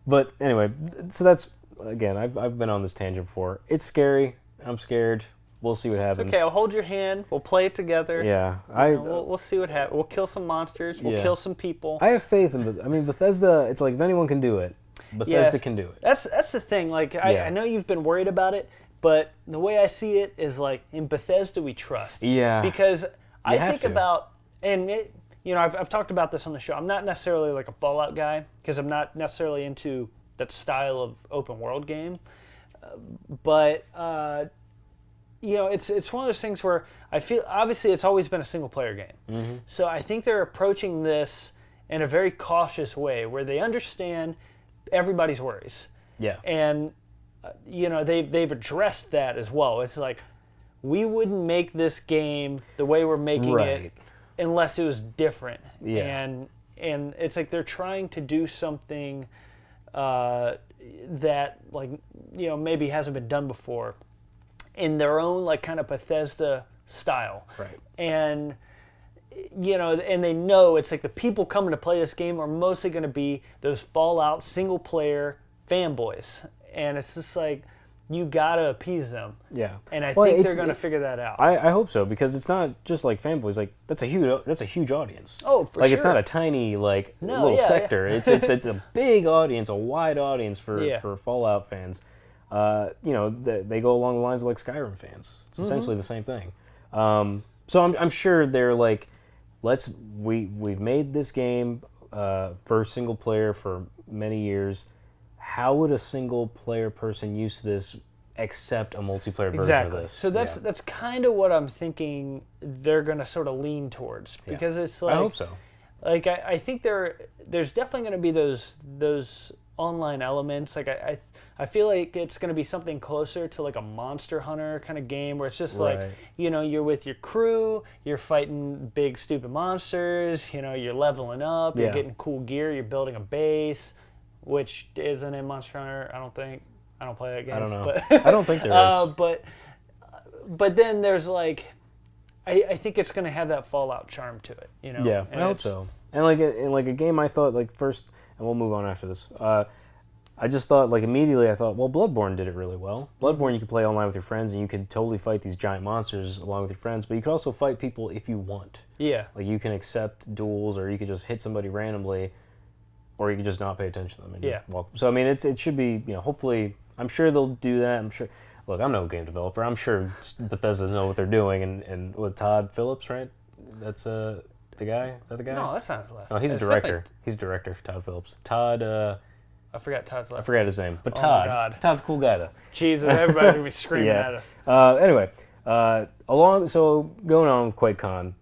But anyway, so that's again. I've been on this tangent before. It's scary. I'm scared. We'll see what happens. It's okay, I'll hold your hand. We'll play it together. Yeah, we'll see what happens. We'll kill some monsters. We'll kill some people. I have faith in Bethesda. It's like if anyone can do it, Bethesda can do it. That's the thing. Like I know you've been worried about it, but the way I see it is like in Bethesda we trust. Yeah. Because I think about I've talked about this on the show. I'm not necessarily like a Fallout guy because I'm not necessarily into that style of open world game, but. It's one of those things where I feel, obviously it's always been a single player game. Mm-hmm. So I think they're approaching this in a very cautious way where they understand everybody's worries. Yeah. And, they've addressed that as well. It's like, we wouldn't make this game the way we're making it unless it was different. Yeah. And it's like they're trying to do something that, maybe hasn't been done before. In their own kind of Bethesda style. Right. And and they know it's like the people coming to play this game are mostly going to be those Fallout single player fanboys. And it's just like you got to appease them. Yeah. And I think they're going to figure that out. I hope so because it's not just like fanboys, like that's a huge audience. Oh, for sure. It's not a tiny little sector. Yeah. It's a big audience, a wide audience for Fallout fans. they go along the lines of like Skyrim fans. It's essentially the same thing. So I'm sure they're like, we've made this game for single player for many years. How would a single player person use this accept a multiplayer version of this? So that's kind of what I'm thinking they're going to sort of lean towards, because it's like, I hope so. Like I think there's definitely going to be those online elements. Like I feel like it's going to be something closer to like a Monster Hunter kind of game, where it's just like, you're with your crew, you're fighting big stupid monsters, you're leveling up, you're getting cool gear, you're building a base, which isn't in Monster Hunter, I don't think. I don't play that game. I don't know. But I don't think there is. But then there's like, I think it's going to have that Fallout charm to it, Yeah, I hope so. And like a game, I thought like first, and we'll move on after this. I just thought like immediately, I thought, well, Bloodborne did it really well. Bloodborne, you could play online with your friends, and you could totally fight these giant monsters along with your friends. But you could also fight people if you want. Yeah. Like you can accept duels, or you could just hit somebody randomly, or you could just not pay attention to them. And walk. So I mean, it should be, hopefully. I'm sure they'll do that. I'm sure. Look, I'm no game developer. I'm sure Bethesda know what they're doing. And with Todd Phillips, right? That's the guy. Is that the guy? No, that's not his last name. No, he's a director. He's a director. Todd Phillips. Todd. I forgot Todd's last name. I forgot his name. But Todd. Oh, God. Todd's a cool guy, though. Jesus, everybody's gonna be screaming at us. Anyway, going on with Quake Con,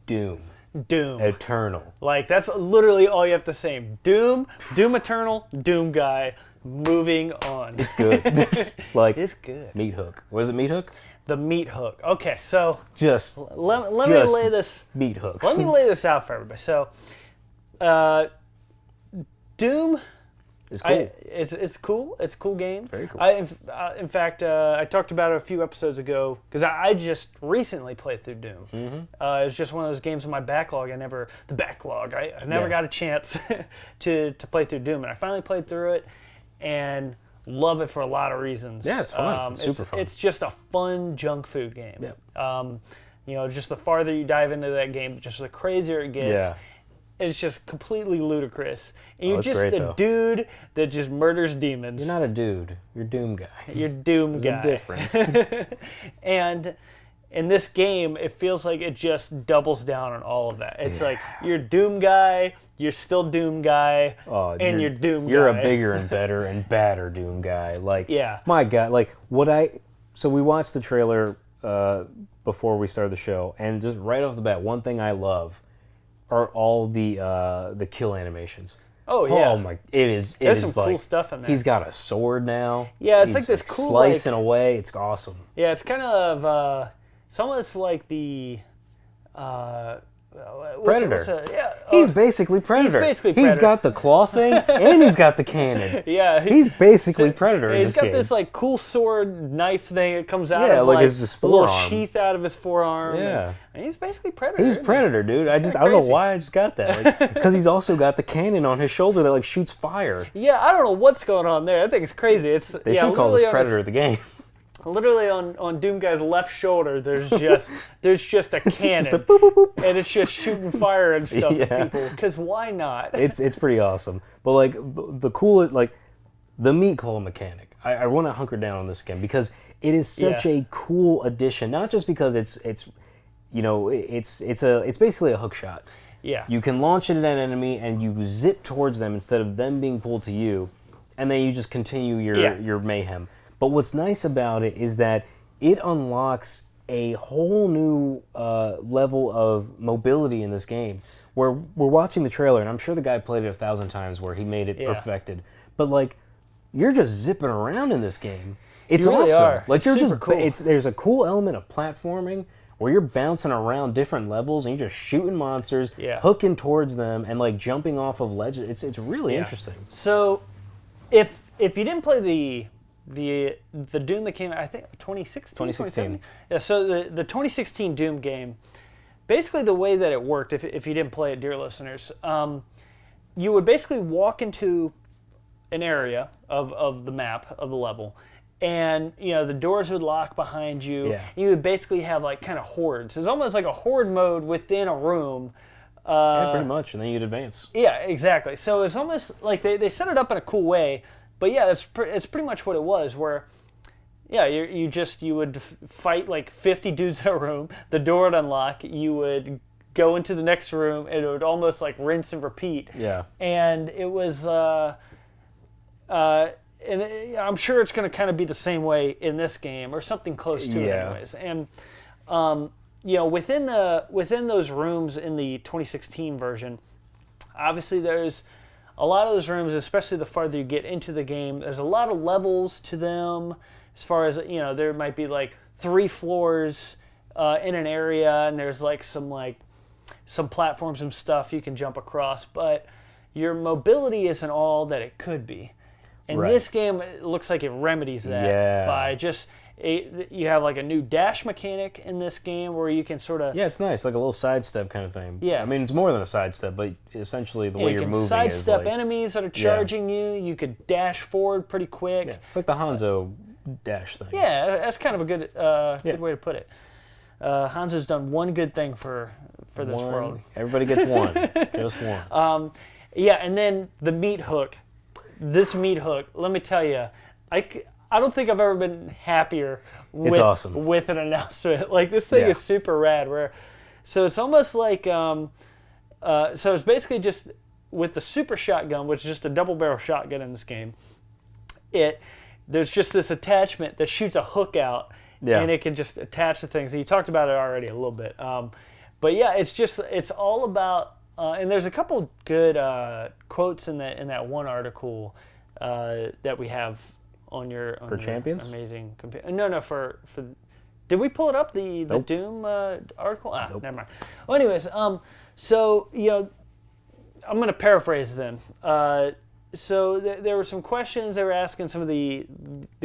Doom. Eternal. Like, that's literally all you have to say. Doom Eternal, Doom guy, moving on. It's good. Like, it's good. Meat Hook. Was it Meat Hook? The Meat Hook. Okay, so let me lay this. Meat Hooks. Let me lay this out for everybody. So, Doom. It's cool. It's cool. It's a cool game. Very cool. In fact, I talked about it a few episodes ago, because I just recently played through Doom. Mm-hmm. It was just one of those games in my backlog. I never got a chance to play through Doom, and I finally played through it, and love it for a lot of reasons. Yeah, it's fun. It's super fun. It's just a fun junk food game. Yeah. Just the farther you dive into that game, just the crazier it gets. Yeah. It's just completely ludicrous. And you're just a dude that just murders demons. You're not a dude. You're Doom guy. You're Doom guy. There's a difference. And in this game, it feels like it just doubles down on all of that. It's like, you're Doom guy, you're still Doom guy, and you're Doom guy. You're a bigger and better and badder Doom guy. Like, my God. Like, so we watched the trailer before we started the show, and just right off the bat, one thing I love are all the kill animations. Oh yeah. Oh my! There's some cool stuff in there. He's got a sword now. Yeah, it's like this cool slicing away. It's awesome. Yeah, it's kind of it's almost like the Predator. He's basically Predator. He's got the claw thing and he's got the cannon. Yeah, he's basically Predator. He's got this like cool sword knife thing that comes out of like his forearm. A little sheath out of his forearm. Yeah, and he's basically Predator. He's Predator, dude. I don't know why I just got that, because he's also got the cannon on his shoulder that like shoots fire. Yeah, I don't know what's going on there. I think it's crazy. They should call this Predator the game. Literally on Doom guy's left shoulder, there's just a cannon, just a boop, boop, boop. And it's just shooting fire and stuff at people. Because why not? It's pretty awesome. But like the coolest, like the meat claw mechanic, I want to hunker down on this again, because it is such a cool addition. Not just because it's basically a hook shot. Yeah. You can launch it at an enemy and you zip towards them instead of them being pulled to you, and then you just continue your mayhem. But what's nice about it is that it unlocks a whole new level of mobility in this game. Where we're watching the trailer, and I'm sure the guy played it 1,000 times where he made it perfected. But like, you're just zipping around in this game. It's you really awesome. are. Like, you're just cool. There's a cool element of platforming where you're bouncing around different levels and you're just shooting monsters, hooking towards them, and like jumping off of ledges. It's really interesting. So, if you didn't play the Doom that came out, I think 2016. Yeah, so the 2016 Doom game, basically the way that it worked, if you didn't play it, dear listeners, you would basically walk into an area of the map, of the level, and the doors would lock behind you. Yeah. You would basically have like kind of hordes. It's almost like a horde mode within a room. Yeah, pretty much, and then you'd advance. Yeah, exactly. So it's almost like they set it up in a cool way, But yeah, it's pretty much what it was. Where yeah, you would fight like 50 dudes in a room. The door would unlock. You would go into the next room, and it would almost like rinse and repeat. Yeah. And it was, and I'm sure it's going to kind of be the same way in this game, or something close to it, anyways. And you know, within those rooms in the 2016 version, obviously there's a lot of those rooms, especially the farther you get into the game. There's a lot of levels to them. As far as, you know, there might be like 3 floors in an area, and there's like some platforms and stuff you can jump across, but your mobility isn't all that it could be. And this game, it looks like it remedies that by just you have like a new dash mechanic in this game where you can sort of it's nice, like a little sidestep kind of thing. I mean, it's more than a sidestep, but essentially the way you're moving sidestep is like, enemies that are charging you. You could dash forward pretty quick. It's like the Hanzo dash thing. Yeah, that's kind of a good good way to put it. Hanzo's done one good thing for this world. Everybody gets one, just one. Yeah, and then the meat hook. This meat hook, let me tell you, I don't think I've ever been happier with, awesome. with an announcement. Like, this thing is super rad. So it's almost like, so it's basically just with the super shotgun, which is just a double barrel shotgun in this game. There's just this attachment that shoots a hook out, and it can just attach to things. And you talked about it already a little bit. But yeah, it's all about, and there's a couple good quotes in that one article that we have on your Champions? Amazing computer. No, for did we pull it up, the Doom article? Nope. Never mind. Well, anyways, so you know, I'm gonna paraphrase then. So there were some questions they were asking some of the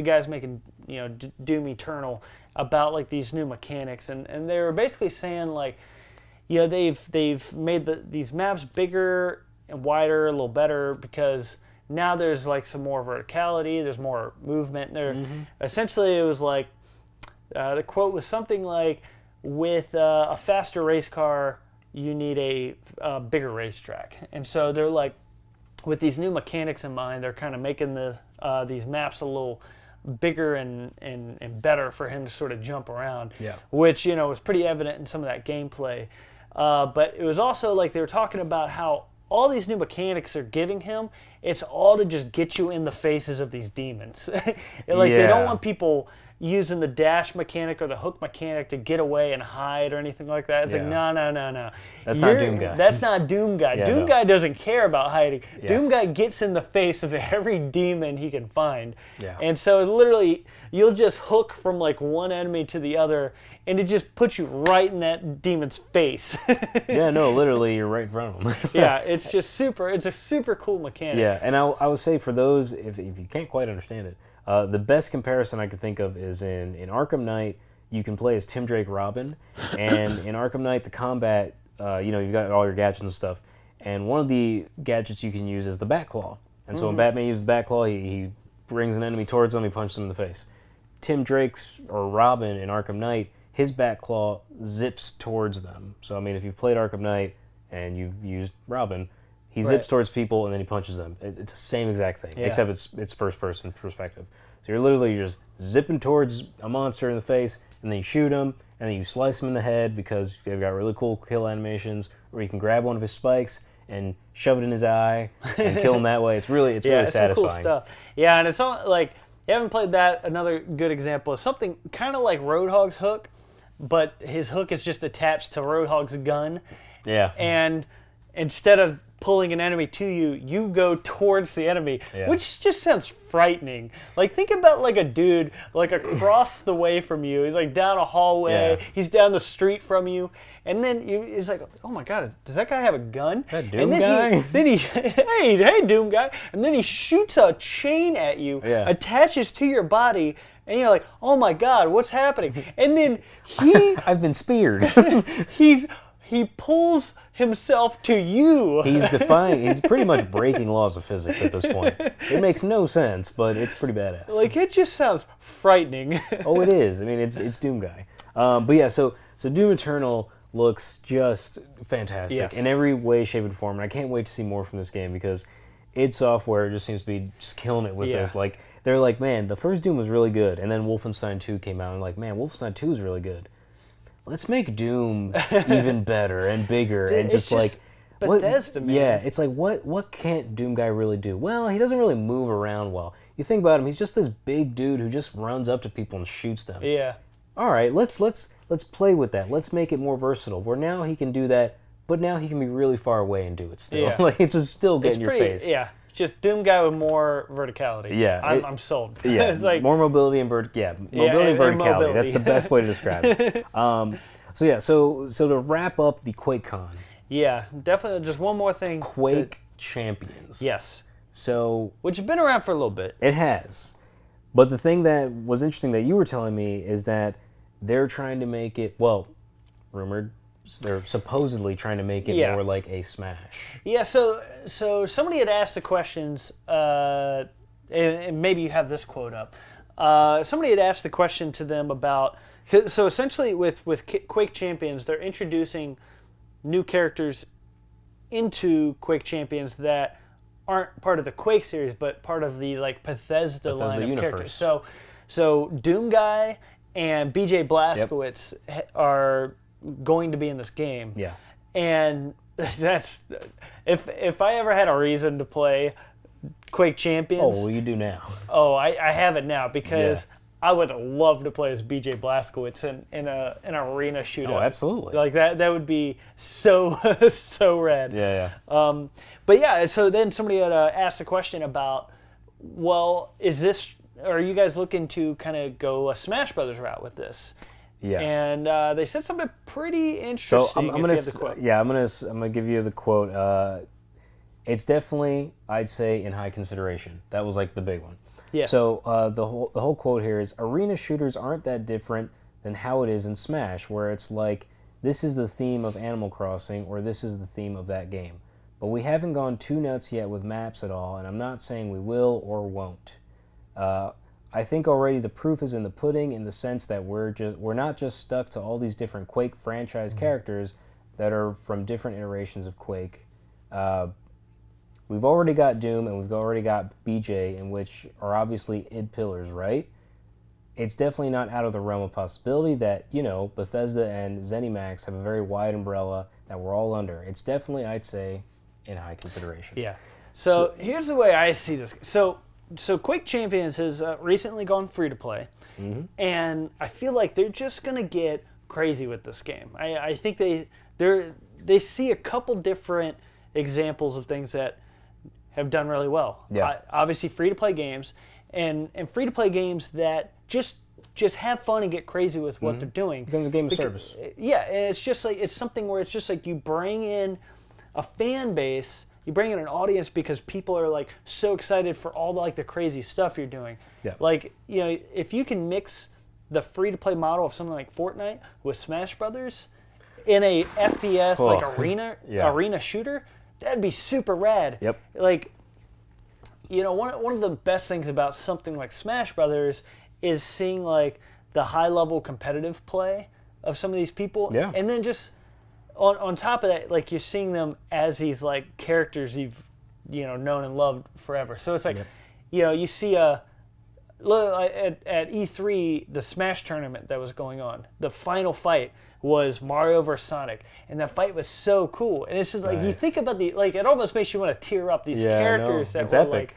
guys making, you know, Doom Eternal about like these new mechanics, and they were basically saying like, you know, they've made these maps bigger and wider, a little better, because now there's like some more verticality, there's more movement. Essentially, it was like the quote was something like, with a faster race car, you need a bigger racetrack. And so they're like, with these new mechanics in mind, they're kind of making these maps a little bigger and better for him to sort of jump around, which, you know, was pretty evident in some of that gameplay. But it was also like they were talking about how all these new mechanics are giving him, it's all to just get you in the faces of these demons. They don't want people using the dash mechanic or the hook mechanic to get away and hide or anything like that. It's like, no. That's not Doom Guy. That's not Doom Guy. Doom Guy doesn't care about hiding. Doom Guy gets in the face of every demon he can find. And so literally, you'll just hook from like one enemy to the other, and it just puts you right in that demon's face. Literally, you're right in front of them. It's a super cool mechanic. And I would say for those, if you can't quite understand it, the best comparison I could think of is in Arkham Knight, you can play as Tim Drake Robin, and in Arkham Knight, the combat, you know, you've got all your gadgets and stuff, and one of the gadgets you can use is the Batclaw. And so when Batman uses the Batclaw, he brings an enemy towards them, he punches them in the face. Tim Drake's, or Robin in Arkham Knight, his Batclaw zips towards them. So, I mean, if you've played Arkham Knight and you've used Robin, he zips towards people and then he punches them. It's the same exact thing, except it's first-person perspective. So you're literally just zipping towards a monster in the face, and then you shoot him, and then you slice him in the head because they've got really cool kill animations, or you can grab one of his spikes and shove it in his eye and kill him that way. It's really satisfying. Some cool stuff. Yeah, and it's all like, you haven't played that. Another good example is something kind of like Roadhog's hook, but his hook is just attached to Roadhog's gun. And instead of pulling an enemy to you, you go towards the enemy, which just sounds frightening. Like, think about like a dude like across the way from you. He's like down a hallway. He's down the street from you, and then he's like, "Oh my God, does that guy have a gun?" That Doom guy? Hey, Doom guy, and then he shoots a chain at you, attaches to your body. And you're like, "Oh my God, what's happening?" And then I've been speared. He pulls himself to you. He's pretty much breaking laws of physics at this point. It makes no sense, but it's pretty badass. Like, it just sounds frightening. Oh, it is. I mean, it's Doom Guy. But yeah, so Doom Eternal looks just fantastic in every way, shape, and form. And I can't wait to see more from this game because id Software just seems to be just killing it with this. Like, they're like, man, the first Doom was really good, and then Wolfenstein 2 came out, and like, man, Wolfenstein 2 is really good. Let's make Doom even better and bigger, and just like Bethesda, man. Yeah, it's like what can't Doom guy really do? Well, he doesn't really move around well. You think about him, he's just this big dude who just runs up to people and shoots them. Yeah. All right, let's play with that. Let's make it more versatile. Where now he can do that, but now he can be really far away and do it still. Yeah. Like, it's just still get in your face. Yeah. Just Doom guy with more verticality. Yeah. I'm sold. Yeah. It's like, more mobility and mobility and verticality. mobility. That's the best way to describe it. So to wrap up the Quake Con. Yeah, definitely. Just one more thing. Quake Champions. Yes. So, which has been around for a little bit. It has. But the thing that was interesting that you were telling me is that they're trying to make it, well, rumored, they're supposedly trying to make it more like a Smash. Yeah, so somebody had asked the questions, and maybe you have this quote up. Somebody had asked the question to them about, so essentially with Quake Champions, they're introducing new characters into Quake Champions that aren't part of the Quake series, but part of the like Bethesda line of universe. Characters. So Doom Guy and BJ Blazkowicz are going to be in this game. Yeah. And that's if I ever had a reason to play Quake Champions. Oh, well, you do now. Oh, I have it now because I would love to play as BJ Blazkowicz in an arena shootout. Oh, absolutely. Like that would be so so rad. Yeah, yeah. But yeah, so then somebody had asked a question about, well, are you guys looking to kind of go a Smash Brothers route with this? Yeah. And they said something pretty interesting. So I'm gonna give you the quote. It's definitely, I'd say, in high consideration. That was like the big one. Yes. So the whole quote here is, arena shooters aren't that different than how it is in Smash, where it's like, this is the theme of Animal Crossing, or this is the theme of that game. But we haven't gone too nuts yet with maps at all, and I'm not saying we will or won't. I think already the proof is in the pudding, in the sense that we're not just stuck to all these different Quake franchise characters that are from different iterations of Quake. We've already got Doom, and we've already got BJ, in which are obviously id pillars, right? It's definitely not out of the realm of possibility that, Bethesda and ZeniMax have a very wide umbrella that we're all under. It's definitely, I'd say, in high consideration. Yeah. So here's the way I see this. So Quake Champions has recently gone free to play, and I feel like they're just gonna get crazy with this game. I think they see a couple different examples of things that have done really well. Yeah. Obviously, free to play games, and free to play games that just have fun and get crazy with what they're doing. Becomes a game of service. Yeah, and it's just like it's something where it's just like you bring in a fan base, you bring in an audience because people are like so excited for all the crazy stuff you're doing. Yeah. Like, if you can mix the free to play model of something like Fortnite with Smash Brothers in a FPS arena shooter, that'd be super rad. Yep. Like, one of the best things about something like Smash Brothers is seeing like the high level competitive play of some of these people. Yeah. And then just on top of that, like, you're seeing them as these like characters you've known and loved forever. So it's like, you see at E3, the Smash tournament that was going on, the final fight was Mario vs. Sonic, and that fight was so cool. And it's just like, you think about it almost makes you want to tear up these characters that it's were epic.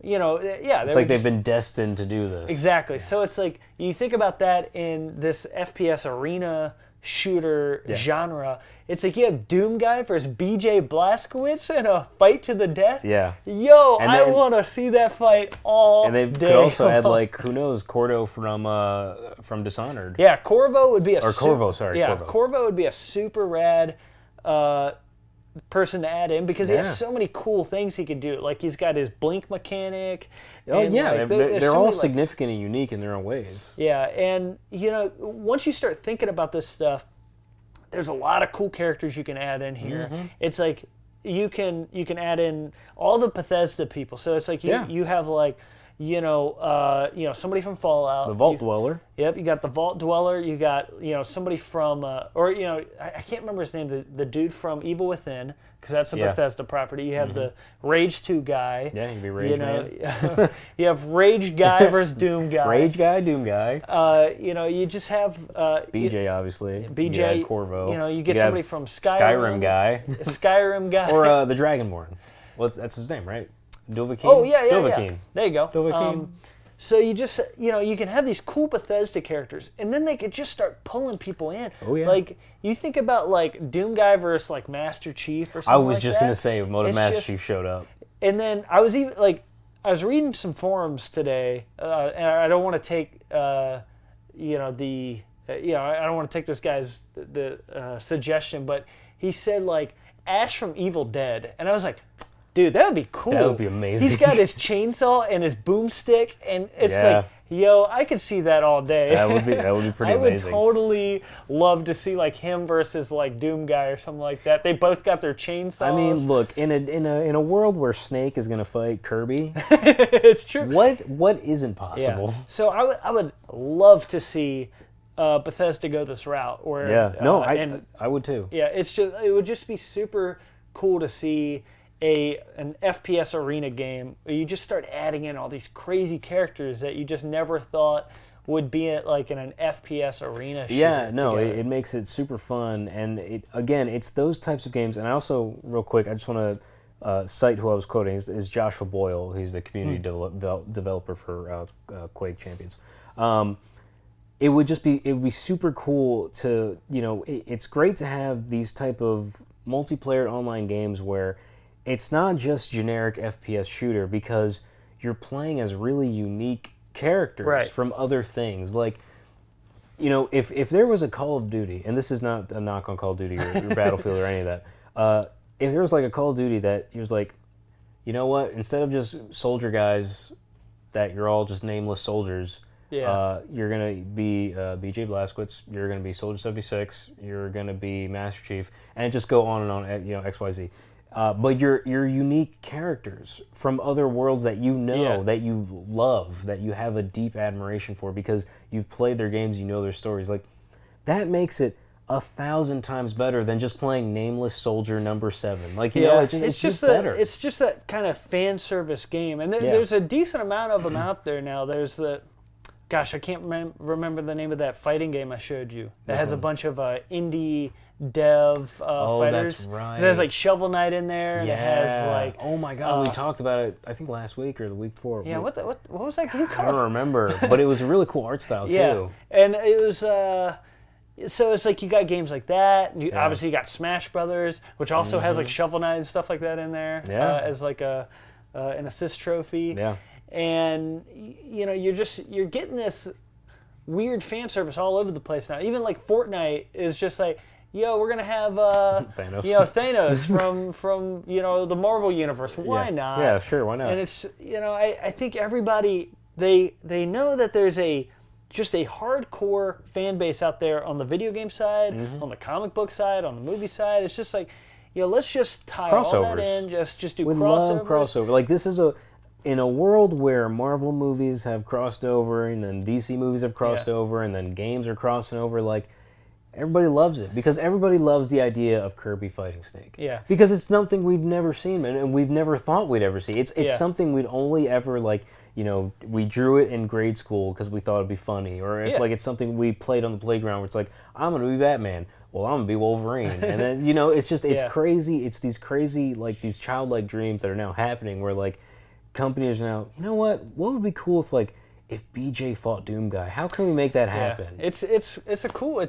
It's like they've been destined to do this. Exactly. So it's like, you think about that in this FPS arena shooter genre. It's like you have Doom Guy versus BJ Blazkowicz in a fight to the death. Yeah. Yo, I want to see that fight all day. And they could also add, like, who knows, Cordo from Dishonored. Yeah, Corvo would be Corvo would be a super rad person to add in because he has so many cool things he could do. Like, he's got his blink mechanic. Oh, yeah, they're all significant and unique in their own ways. Yeah, and, once you start thinking about this stuff, there's a lot of cool characters you can add in here. It's like, you can add in all the Bethesda people. So it's like you have, like, somebody from Fallout. The Vault Dweller. Yep, you got the Vault Dweller. You got, somebody from, I can't remember his name, the dude from Evil Within, because that's a Bethesda property. You have the Rage 2 guy. Yeah, he can be Rage Man. You have Rage guy versus Doom guy. Rage guy, Doom guy. You just have... BJ, obviously. BJ. Corvo. You get somebody from Skyrim guy. Skyrim guy. Or the Dragonborn. Well, that's his name, right? Dovahkiin? Oh, yeah. Dovahkiin. There you go. Dovahkiin. So you just, you can have these cool Bethesda characters, and then they could just start pulling people in. Oh, yeah. Like, you think about, like, Doom Guy versus, like, Master Chief or something I was like just that. going to say, what if Master Chief showed up? And then I was even, like, I was reading some forums today, and I don't want to take, I don't want to take this guy's suggestion, but he said, like, Ash from Evil Dead. And I was like... Dude, that would be cool. That would be amazing. He's got his chainsaw and his boomstick, and it's like, I could see that all day. That would be pretty amazing. I would totally love to see like him versus like Doom Guy or something like that. They both got their chainsaws. I mean, look, in a world where Snake is going to fight Kirby, it's true. What isn't possible? Yeah. So I would love to see Bethesda go this route. Where I would too. Yeah, it would just be super cool to see an FPS arena game where you just start adding in all these crazy characters that you just never thought would be in an FPS arena shooter. Yeah, no, it makes it super fun, and it's those types of games. And I also, real quick, I just want to cite who I was quoting is Joshua Boyle. He's the community developer for Quake Champions. It would be super cool to, it's great to have these type of multiplayer online games where it's not just generic FPS shooter, because you're playing as really unique characters from other things. Like, if there was a Call of Duty, and this is not a knock on Call of Duty or Battlefield or any of that, if there was like a Call of Duty that he was like, you know what, instead of just soldier guys that you're all just nameless soldiers, you're going to be BJ Blazkowicz, you're going to be Soldier 76, you're going to be Master Chief, and just go on and on, XYZ. But you're unique characters from other worlds that that you love, that you have a deep admiration for because you've played their games, you know their stories. Like, that makes it 1,000 times better than just playing Nameless Soldier Number 7. Like, it's just better. It's just that kind of fan service game, and there's a decent amount of them out there now. There's I can't remember the name of that fighting game I showed you. That has a bunch of indie dev fighters. That's right. So there's like Shovel Knight in there, and it has like... Oh my God, we talked about it, I think last week or the week before. Yeah, what was that game called? I don't remember, but it was a really cool art style too. And it was... So it's like you got games like that. Obviously you got Smash Brothers, which also has like Shovel Knight and stuff like that in there as like an assist trophy. Yeah. And you're getting this weird fan service all over the place now. Even like Fortnite is just like, we're gonna have Thanos. Thanos from the Marvel universe. Why not? Yeah, sure, why not? And it's I think everybody they know that there's just a hardcore fan base out there on the video game side, on the comic book side, on the movie side. It's just like, let's just tie all that in, just do crossovers. Love crossover. Like, this is in a world where Marvel movies have crossed over, and then DC movies have crossed over, and then games are crossing over, like, everybody loves it, because everybody loves the idea of Kirby fighting Snake. Yeah. Because it's something we've never seen, and we've never thought we'd ever see. It's something we'd only ever, like, we drew it in grade school because we thought it'd be funny, or if like it's something we played on the playground where it's like, I'm gonna be Batman, well, I'm gonna be Wolverine, and then it's crazy. It's these crazy, like, these childlike dreams that are now happening where, like, companies are now, what would be cool if BJ fought Doom Guy? How can we make that happen? It's a cool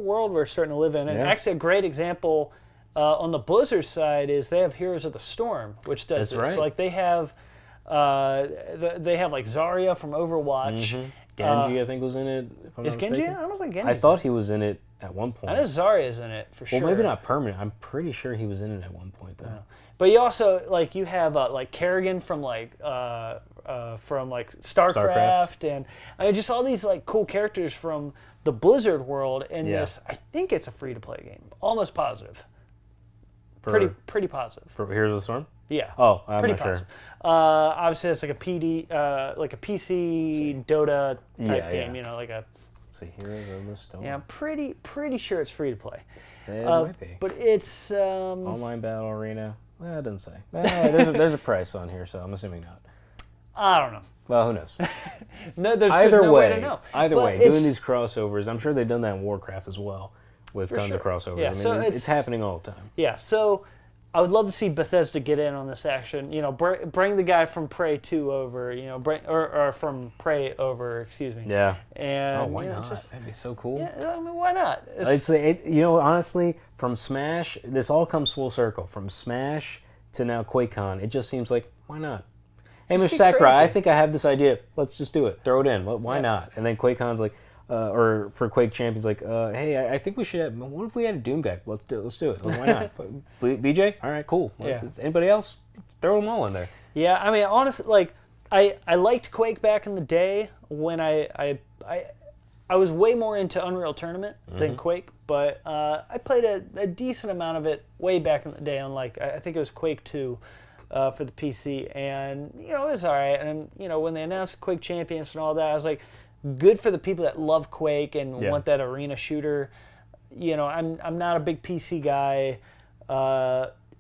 world we're starting to live in, and actually a great example on the Blizzard side is they have Heroes of the Storm, which does this. Right. Like, they have like Zarya from Overwatch. Genji, I think, was in it. If I'm is not Genji? mistaken. I don't think Genji. I thought he was in it at one point. I know Zarya's in it for sure. Well, maybe not permanent. I'm pretty sure he was in it at one point, though. But you also you have like Kerrigan from StarCraft, and just all these like cool characters from the Blizzard world. And this, I think it's a free to play game, almost positive. Pretty positive. For Heroes of the Storm? Yeah. Oh, I'm pretty not sure. positive. Obviously, it's like a like a PC Dota type game. You know, like a. Let's see, Heroes of the Storm. Yeah, I'm pretty sure it's free to play. It might be. But it's Online Battle Arena. Well, it doesn't say. There's a price on here, so I'm assuming not. I don't know. Well, who knows? No, there's just no way to know. Either way, doing these crossovers, I'm sure they've done that in Warcraft as well, with tons of crossovers. Yeah, I mean, so it's happening all the time. Yeah, so I would love to see Bethesda get in on this action. You know, bring the guy from Prey 2 over. You know, or from Prey over. Excuse me. Yeah. And why not? That'd be so cool. Yeah, I mean, why not? I'd say, you know, honestly, from Smash, this all comes full circle. From Smash to now Quake Con, it just seems like, why not? Hey, Mr. Sakurai, I think I have this idea. Let's just do it. Throw it in. Why not? And then Quake Con's like, or for Quake Champions, like, hey, I think we should have, what if we had a Doom guy? Let's do it. Why not? BJ? All right, cool. Yeah. Anybody else? Throw them all in there. Yeah, I mean, honestly, like, I liked Quake back in the day when I was way more into Unreal Tournament than Quake, but I played a decent amount of it way back in the day on, like, I think it was Quake 2 for the PC, and, you know, it was all right. And, you know, when they announced Quake Champions and all that, I was like, good for the people that love Quake and want that arena shooter. You know, I'm not a big PC guy.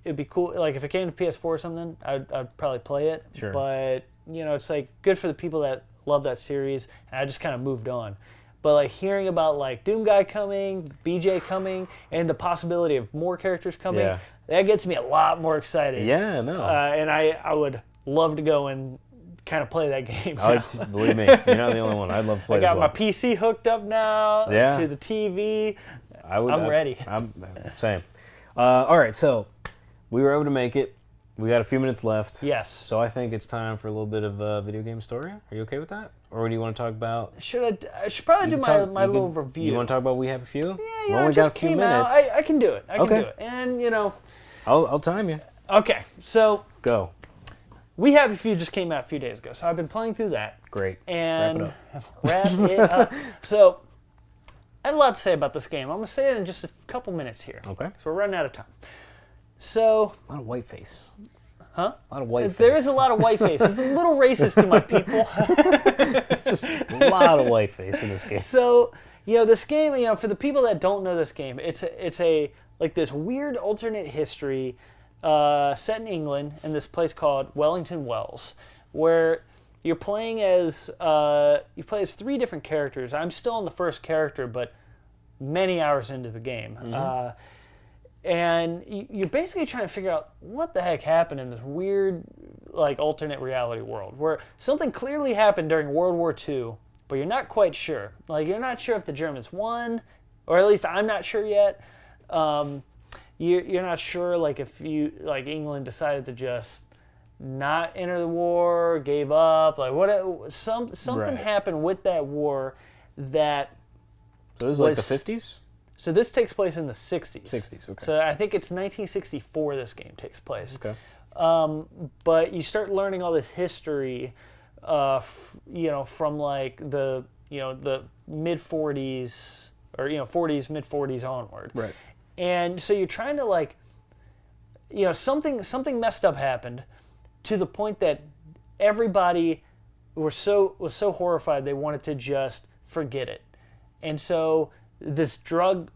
It'd be cool, like, if it came to PS4 or something, I'd probably play it. Sure. But, you know, it's like good for the people that love that series, and I just kind of moved on. But, like, hearing about, like, Doom Guy coming, BJ coming, and the possibility of more characters coming, that gets me a lot more excited. Yeah, no. And I would love to go and kind of play that game. Believe me, you're not the only one. I'd love to play it as well. I got my PC hooked up now to the TV. I'm ready. I'm same. All right, so we were able to make it. We got a few minutes left. Yes. So I think it's time for a little bit of video game story. Are you okay with that? Or do you want to talk about... I should probably do my little review. You want to talk about We Have a Few? Yeah, you know, it just came out. I can do it. I can do it. And, you know... I'll time you. Okay, so... Go. We Have a Few just came out a few days ago, so I've been playing through that. Great. And wrap it up. So, I have a lot to say about this game. I'm going to say it in just a couple minutes here. Okay. So we're running out of time. So... A lot of white face. Huh? A lot of white face. There is a lot of white face. It's a little racist to my people. It's just a lot of white face in this game. So, you know, this game, you know, for the people that don't know this game, it's a like this weird alternate history set in England in this place called Wellington Wells, where you're playing as you play as 3 different characters. I'm still on the first character, but many hours into the game. And you're basically trying to figure out what the heck happened in this weird, like, alternate reality world where something clearly happened during World War II, but you're not quite sure. Like, you're not sure if the Germans won, or at least I'm not sure yet. You're not sure, like, if England decided to just not enter the war, gave up, like, something happened with that war that. So this is like the 50s. So this takes place in the 60s. 60s, okay. So I think it's 1964 this game takes place. Okay. But you start learning all this history, you know, from like the mid 40s or 40s, mid 40s onward. Right. And so you're trying to, like, you know, something messed up happened to the point that everybody was so horrified they wanted to just forget it. And so this drug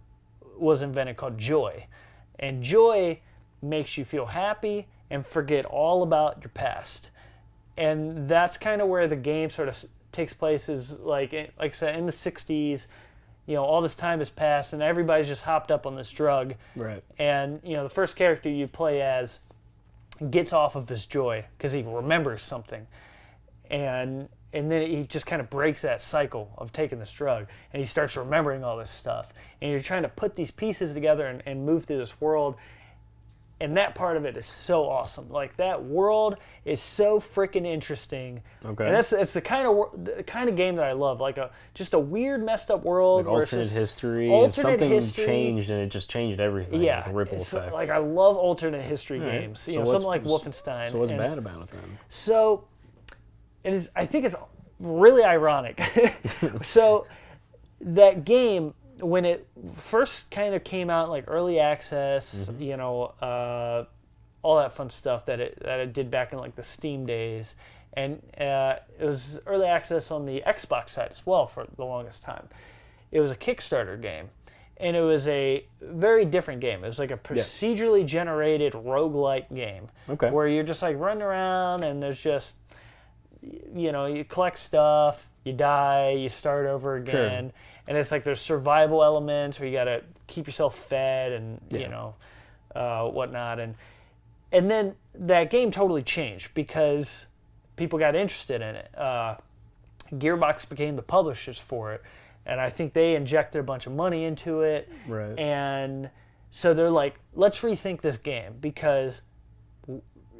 was invented called joy, and joy makes you feel happy and forget all about your past. And that's kind of where the game sort of takes place, is like I said, in the 60s. You know, all this time has passed and everybody's just hopped up on this drug. Right. And, you know, the first character you play as gets off of his joy because he remembers something. And then he just kind of breaks that cycle of taking this drug, and he starts remembering all this stuff. And you're trying to put these pieces together and move through this world. And that part of it is so awesome. Like, that world is so freaking interesting. Okay. And it's the kind of game that I love. Like just a weird, messed up world. Like alternate history. And something changed, and it just changed everything. Yeah. Like a ripple effect. Like, I love alternate history games. So you know, something like Wolfenstein. So what's bad about it then? So, I think it's really ironic. So, that game, when it first kind of came out, like early access, you know, all that fun stuff that it did back in like the Steam days. And it was early access on the Xbox side as well for the longest time. It was a Kickstarter game. And it was a very different game. It was like a procedurally generated roguelike game. Okay. Where you're just like running around and there's just, you know, you collect stuff, you die, you start over again. Sure. And it's like there's survival elements where you got to keep yourself fed and, you know, whatnot. And then that game totally changed because people got interested in it. Gearbox became the publishers for it. And I think they injected a bunch of money into it. Right. And so they're like, let's rethink this game because,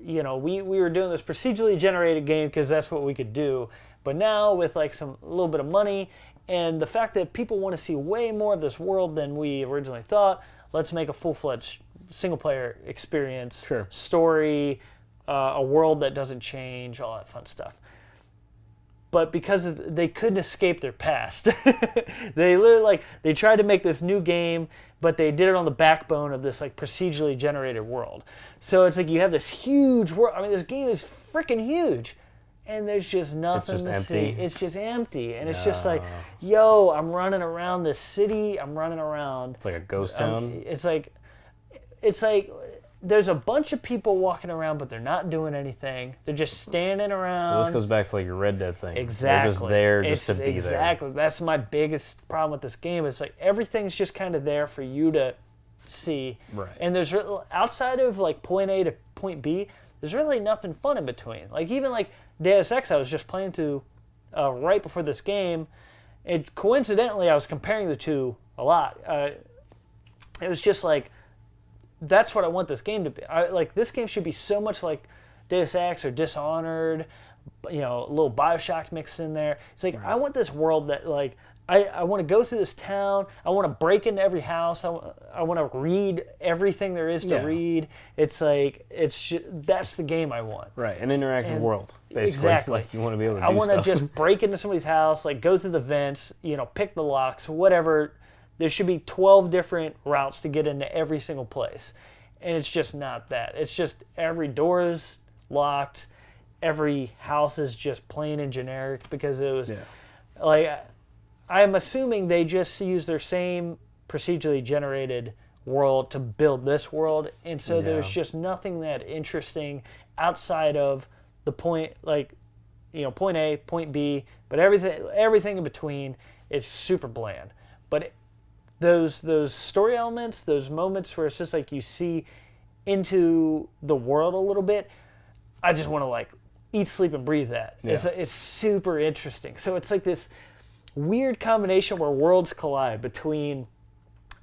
you know, we were doing this procedurally generated game because that's what we could do. But now with like a little bit of money and the fact that people want to see way more of this world than we originally thought, let's make a full-fledged single-player experience, sure. story, a world that doesn't change, all that fun stuff. But because they couldn't escape their past, they literally they tried to make this new game, but they did it on the backbone of this like procedurally generated world. So it's like you have this huge world. I mean, this game is freaking huge, and there's just nothing to see. It's just empty, and it's just like, yo, I'm running around this city. I'm running around. It's like a ghost town. It's like there's a bunch of people walking around, but they're not doing anything. They're just standing around. So this goes back to like your Red Dead thing. Exactly. They're just there just to be there. Exactly. That's my biggest problem with this game. It's like everything's just kind of there for you to see. Right. And there's outside of like point A to point B, there's really nothing fun in between. Like even like Deus Ex, I was just playing through right before this game. And coincidentally, I was comparing the two a lot. It was just like, that's what I want this game to be. This game should be so much like Deus Ex or Dishonored, you know, a little Bioshock mixed in there. It's like, I want this world that like, I want to go through this town. I want to break into every house. I want to read everything there is to read. It's like, that's the game I want. Right, an interactive world, basically. Exactly. Like you want to be able to do I want stuff. to just break into somebody's house, like go through the vents, you know, pick the locks, whatever. There should be 12 different routes to get into every single place. And it's just not that. It's just every door is locked. Every house is just plain and generic because it was like, I'm assuming they just use their same procedurally generated world to build this world. And so there's just nothing that interesting outside of the point, like, you know, point A, point B, but everything in between is super bland. But those story elements, those moments where it's just like you see into the world a little bit, I just want to like eat, sleep, and breathe that. Yeah. It's super interesting. So it's like this weird combination where worlds collide between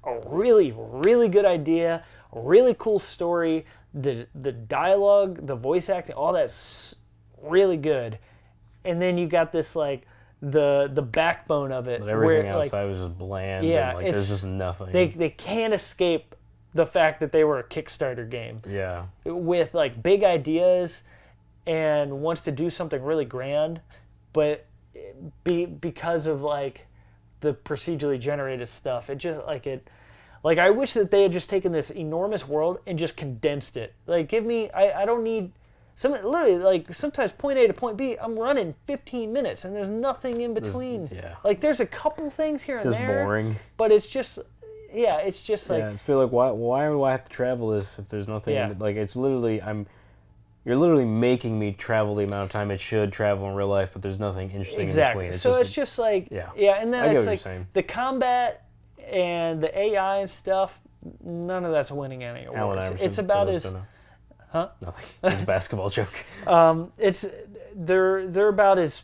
a really, really good idea, a really cool story, the dialogue, the voice acting, all that's really good. And then you got this like the backbone of it. But everything where, outside was just bland. Yeah, and like there's just nothing. They can't escape the fact that they were a Kickstarter game. Yeah. With like big ideas and wants to do something really grand, but because of like the procedurally generated stuff, it just like I wish that they had just taken this enormous world and just condensed it. Like give me, I don't need. Literally, like, sometimes point A to point B, I'm running 15 minutes, and there's nothing in between. Like, there's a couple things here and there. It's just boring. But it's just, it's just like... Yeah, I feel like, why do I have to travel this if there's nothing in it? Like, it's literally, you're literally making me travel the amount of time it should travel in real life, but there's nothing interesting in between. It's just like... Yeah, and then it's like, the combat and the AI and stuff, none of that's winning any awards. It's about as... Huh? Nothing. It's a basketball joke. They're about as,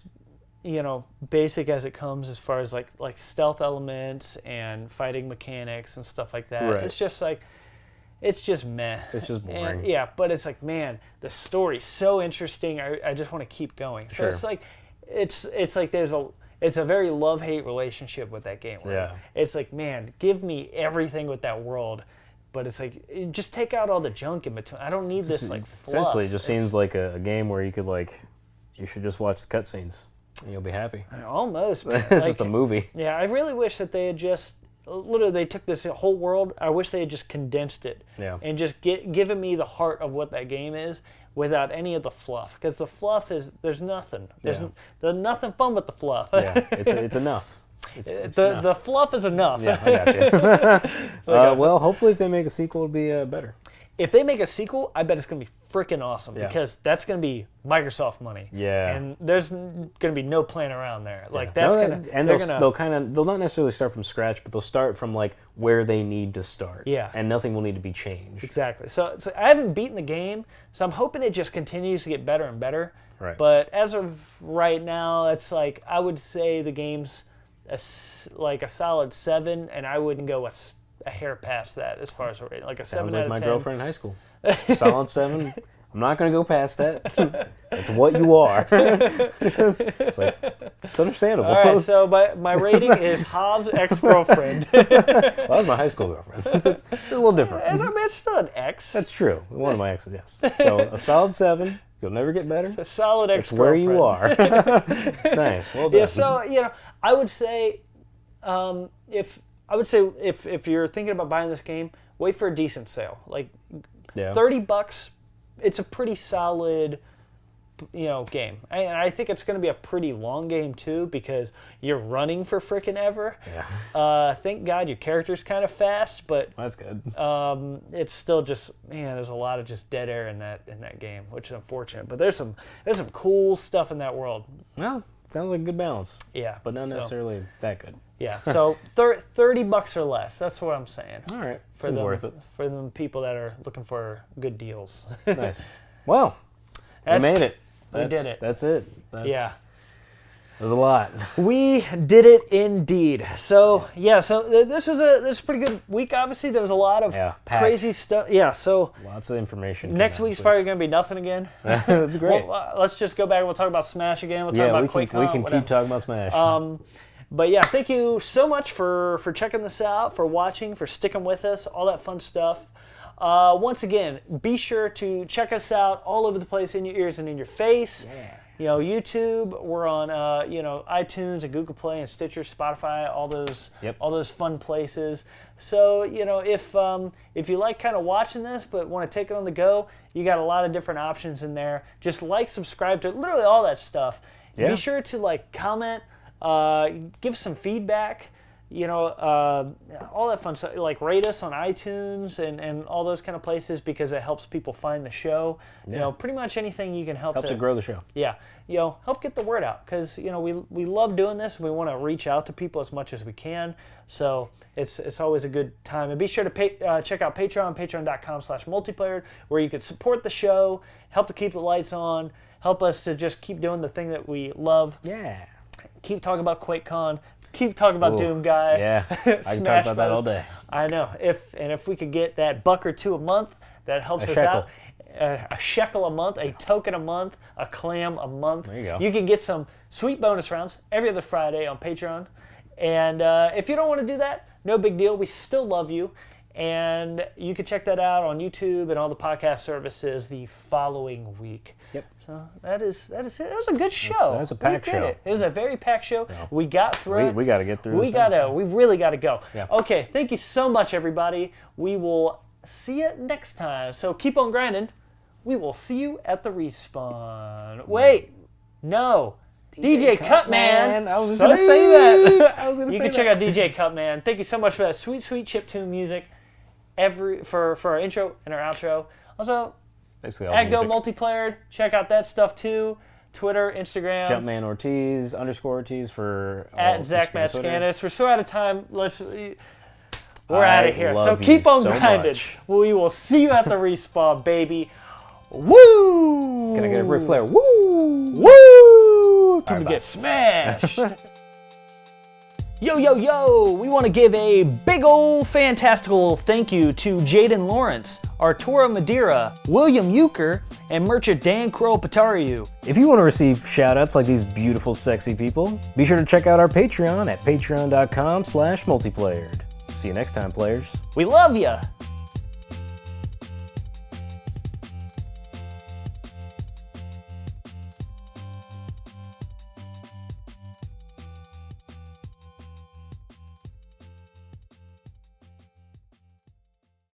you know, basic as it comes as far as like stealth elements and fighting mechanics and stuff like that. Right. It's just like, it's just meh. It's just boring. And, but it's like, man, the story's so interesting. I just want to keep going. So it's like, it's like it's a very love-hate relationship with that game. Right? It's like, man, give me everything with that world. But it's like, just take out all the junk in between. I don't need this like fluff. Essentially, it just seems like a game where you could you should just watch the cutscenes and you'll be happy. Almost. It's just a movie. Yeah, I really wish that they had just literally they took this whole world. I wish they had just condensed it and just given me the heart of what that game is without any of the fluff. Because the fluff there's nothing. There's nothing fun with the fluff. Yeah, it's enough. It's enough. The fluff is enough. Yeah, I got you. Well, hopefully if they make a sequel, it'll be better. If they make a sequel, I bet it's going to be freaking awesome because that's going to be Microsoft money. Yeah. And there's going to be no playing around there. Like that's going to... And they'll not necessarily start from scratch, but they'll start from like where they need to start. Yeah. And nothing will need to be changed. Exactly. So I haven't beaten the game, so I'm hoping it just continues to get better and better. Right. But as of right now, it's like I would say the game's like a solid 7, and I wouldn't go a hair past that as far as a rating. Like a 7 out of 10. Sounds like my girlfriend in high school. Solid 7. I'm not going to go past that. It's what you are. It's understandable. All right, so my rating is Hobbs' ex-girlfriend. Well, that was my high school girlfriend. It's a little different. It's still an ex. That's true. One of my exes, yes. So a solid 7. You'll never get better. It's a solid ex-girlfriend. It's where you are. Nice. Well done. Yeah, so, I would say if you're thinking about buying this game, wait for a decent sale. Like $30, it's a pretty solid, game. And I think it's going to be a pretty long game too because you're running for frickin' ever. Yeah. Thank God your character's kind of fast, but that's good. It's still just there's a lot of just dead air in that game, which is unfortunate. But there's some cool stuff in that world. Well, sounds like a good balance. Yeah. But not necessarily that good. Yeah, so $30 or less. That's what I'm saying. All right, seems worth it for the people that are looking for good deals. Nice. Well, we made it. We did it. That's it. It was a lot. We did it indeed. So this was a pretty good week. Obviously, there was a lot of crazy stuff. Yeah, so lots of information. Next week's probably going to be nothing again. That'd be great. Well, let's just go back and we'll talk about Smash again. We'll talk about Quake Con. We can keep talking about Smash. But yeah, thank you so much for checking this out, for watching, for sticking with us, all that fun stuff. Once again, be sure to check us out all over the place, in your ears and in your face. Yeah. YouTube, we're on iTunes and Google Play and Stitcher, Spotify, all those fun places. So if you like kind of watching this but want to take it on the go, you got a lot of different options in there. Just subscribe to literally all that stuff. Yeah. Be sure to comment. Give some feedback, all that fun stuff. Like rate us on iTunes and all those kind of places because it helps people find the show. Yeah. Pretty much anything you can helps to grow the show. Yeah, help get the word out because we love doing this. We want to reach out to people as much as we can. So it's always a good time. And be sure to check out Patreon, patreon.com/multiplayer, where you can support the show, help to keep the lights on, help us to just keep doing the thing that we love. Yeah. Keep talking about Quake Con. Keep talking about Doom Guy. Yeah, I can talk about that all day. I know. If we could get that $1 or $2 a month, that helps us out. A shekel a month, a token a month, a clam a month. There you go. You can get some sweet bonus rounds every other Friday on Patreon. And if you don't want to do that, no big deal. We still love you. And you can check that out on YouTube and all the podcast services the following week. Yep. So that is it. That was a good show. That's a packed show. It was a very packed show. No. We got through it. We got to get through this. We really got to go. Yeah. Okay, thank you so much, everybody. We will see you next time. So keep on grinding. We will see you at the respawn. Wait, no. DJ CUTMAN. I was going to say that. You can check out DJ CUTMAN. Thank you so much for that sweet, sweet chiptune music for our intro and our outro. Also, at Go Multiplayer, check out that stuff too. Twitter, Instagram. Jumpman Ortiz, _Ortiz for at Zach Matt Scanis. We're so out of time. We're out of here. So keep on grinding. We will see you at the respawn, baby. Woo! Can I get a Ric Flair? Woo! Woo! Can we get smashed? Yo, yo, yo! We want to give a big ol' fantastical thank you to Jaden Lawrence, Arturo Madeira, William Euchre, and merchant Dan Kroll-Patariu. If you want to receive shoutouts like these beautiful, sexy people, be sure to check out our Patreon at patreon.com/multiplayered. See you next time, players. We love ya!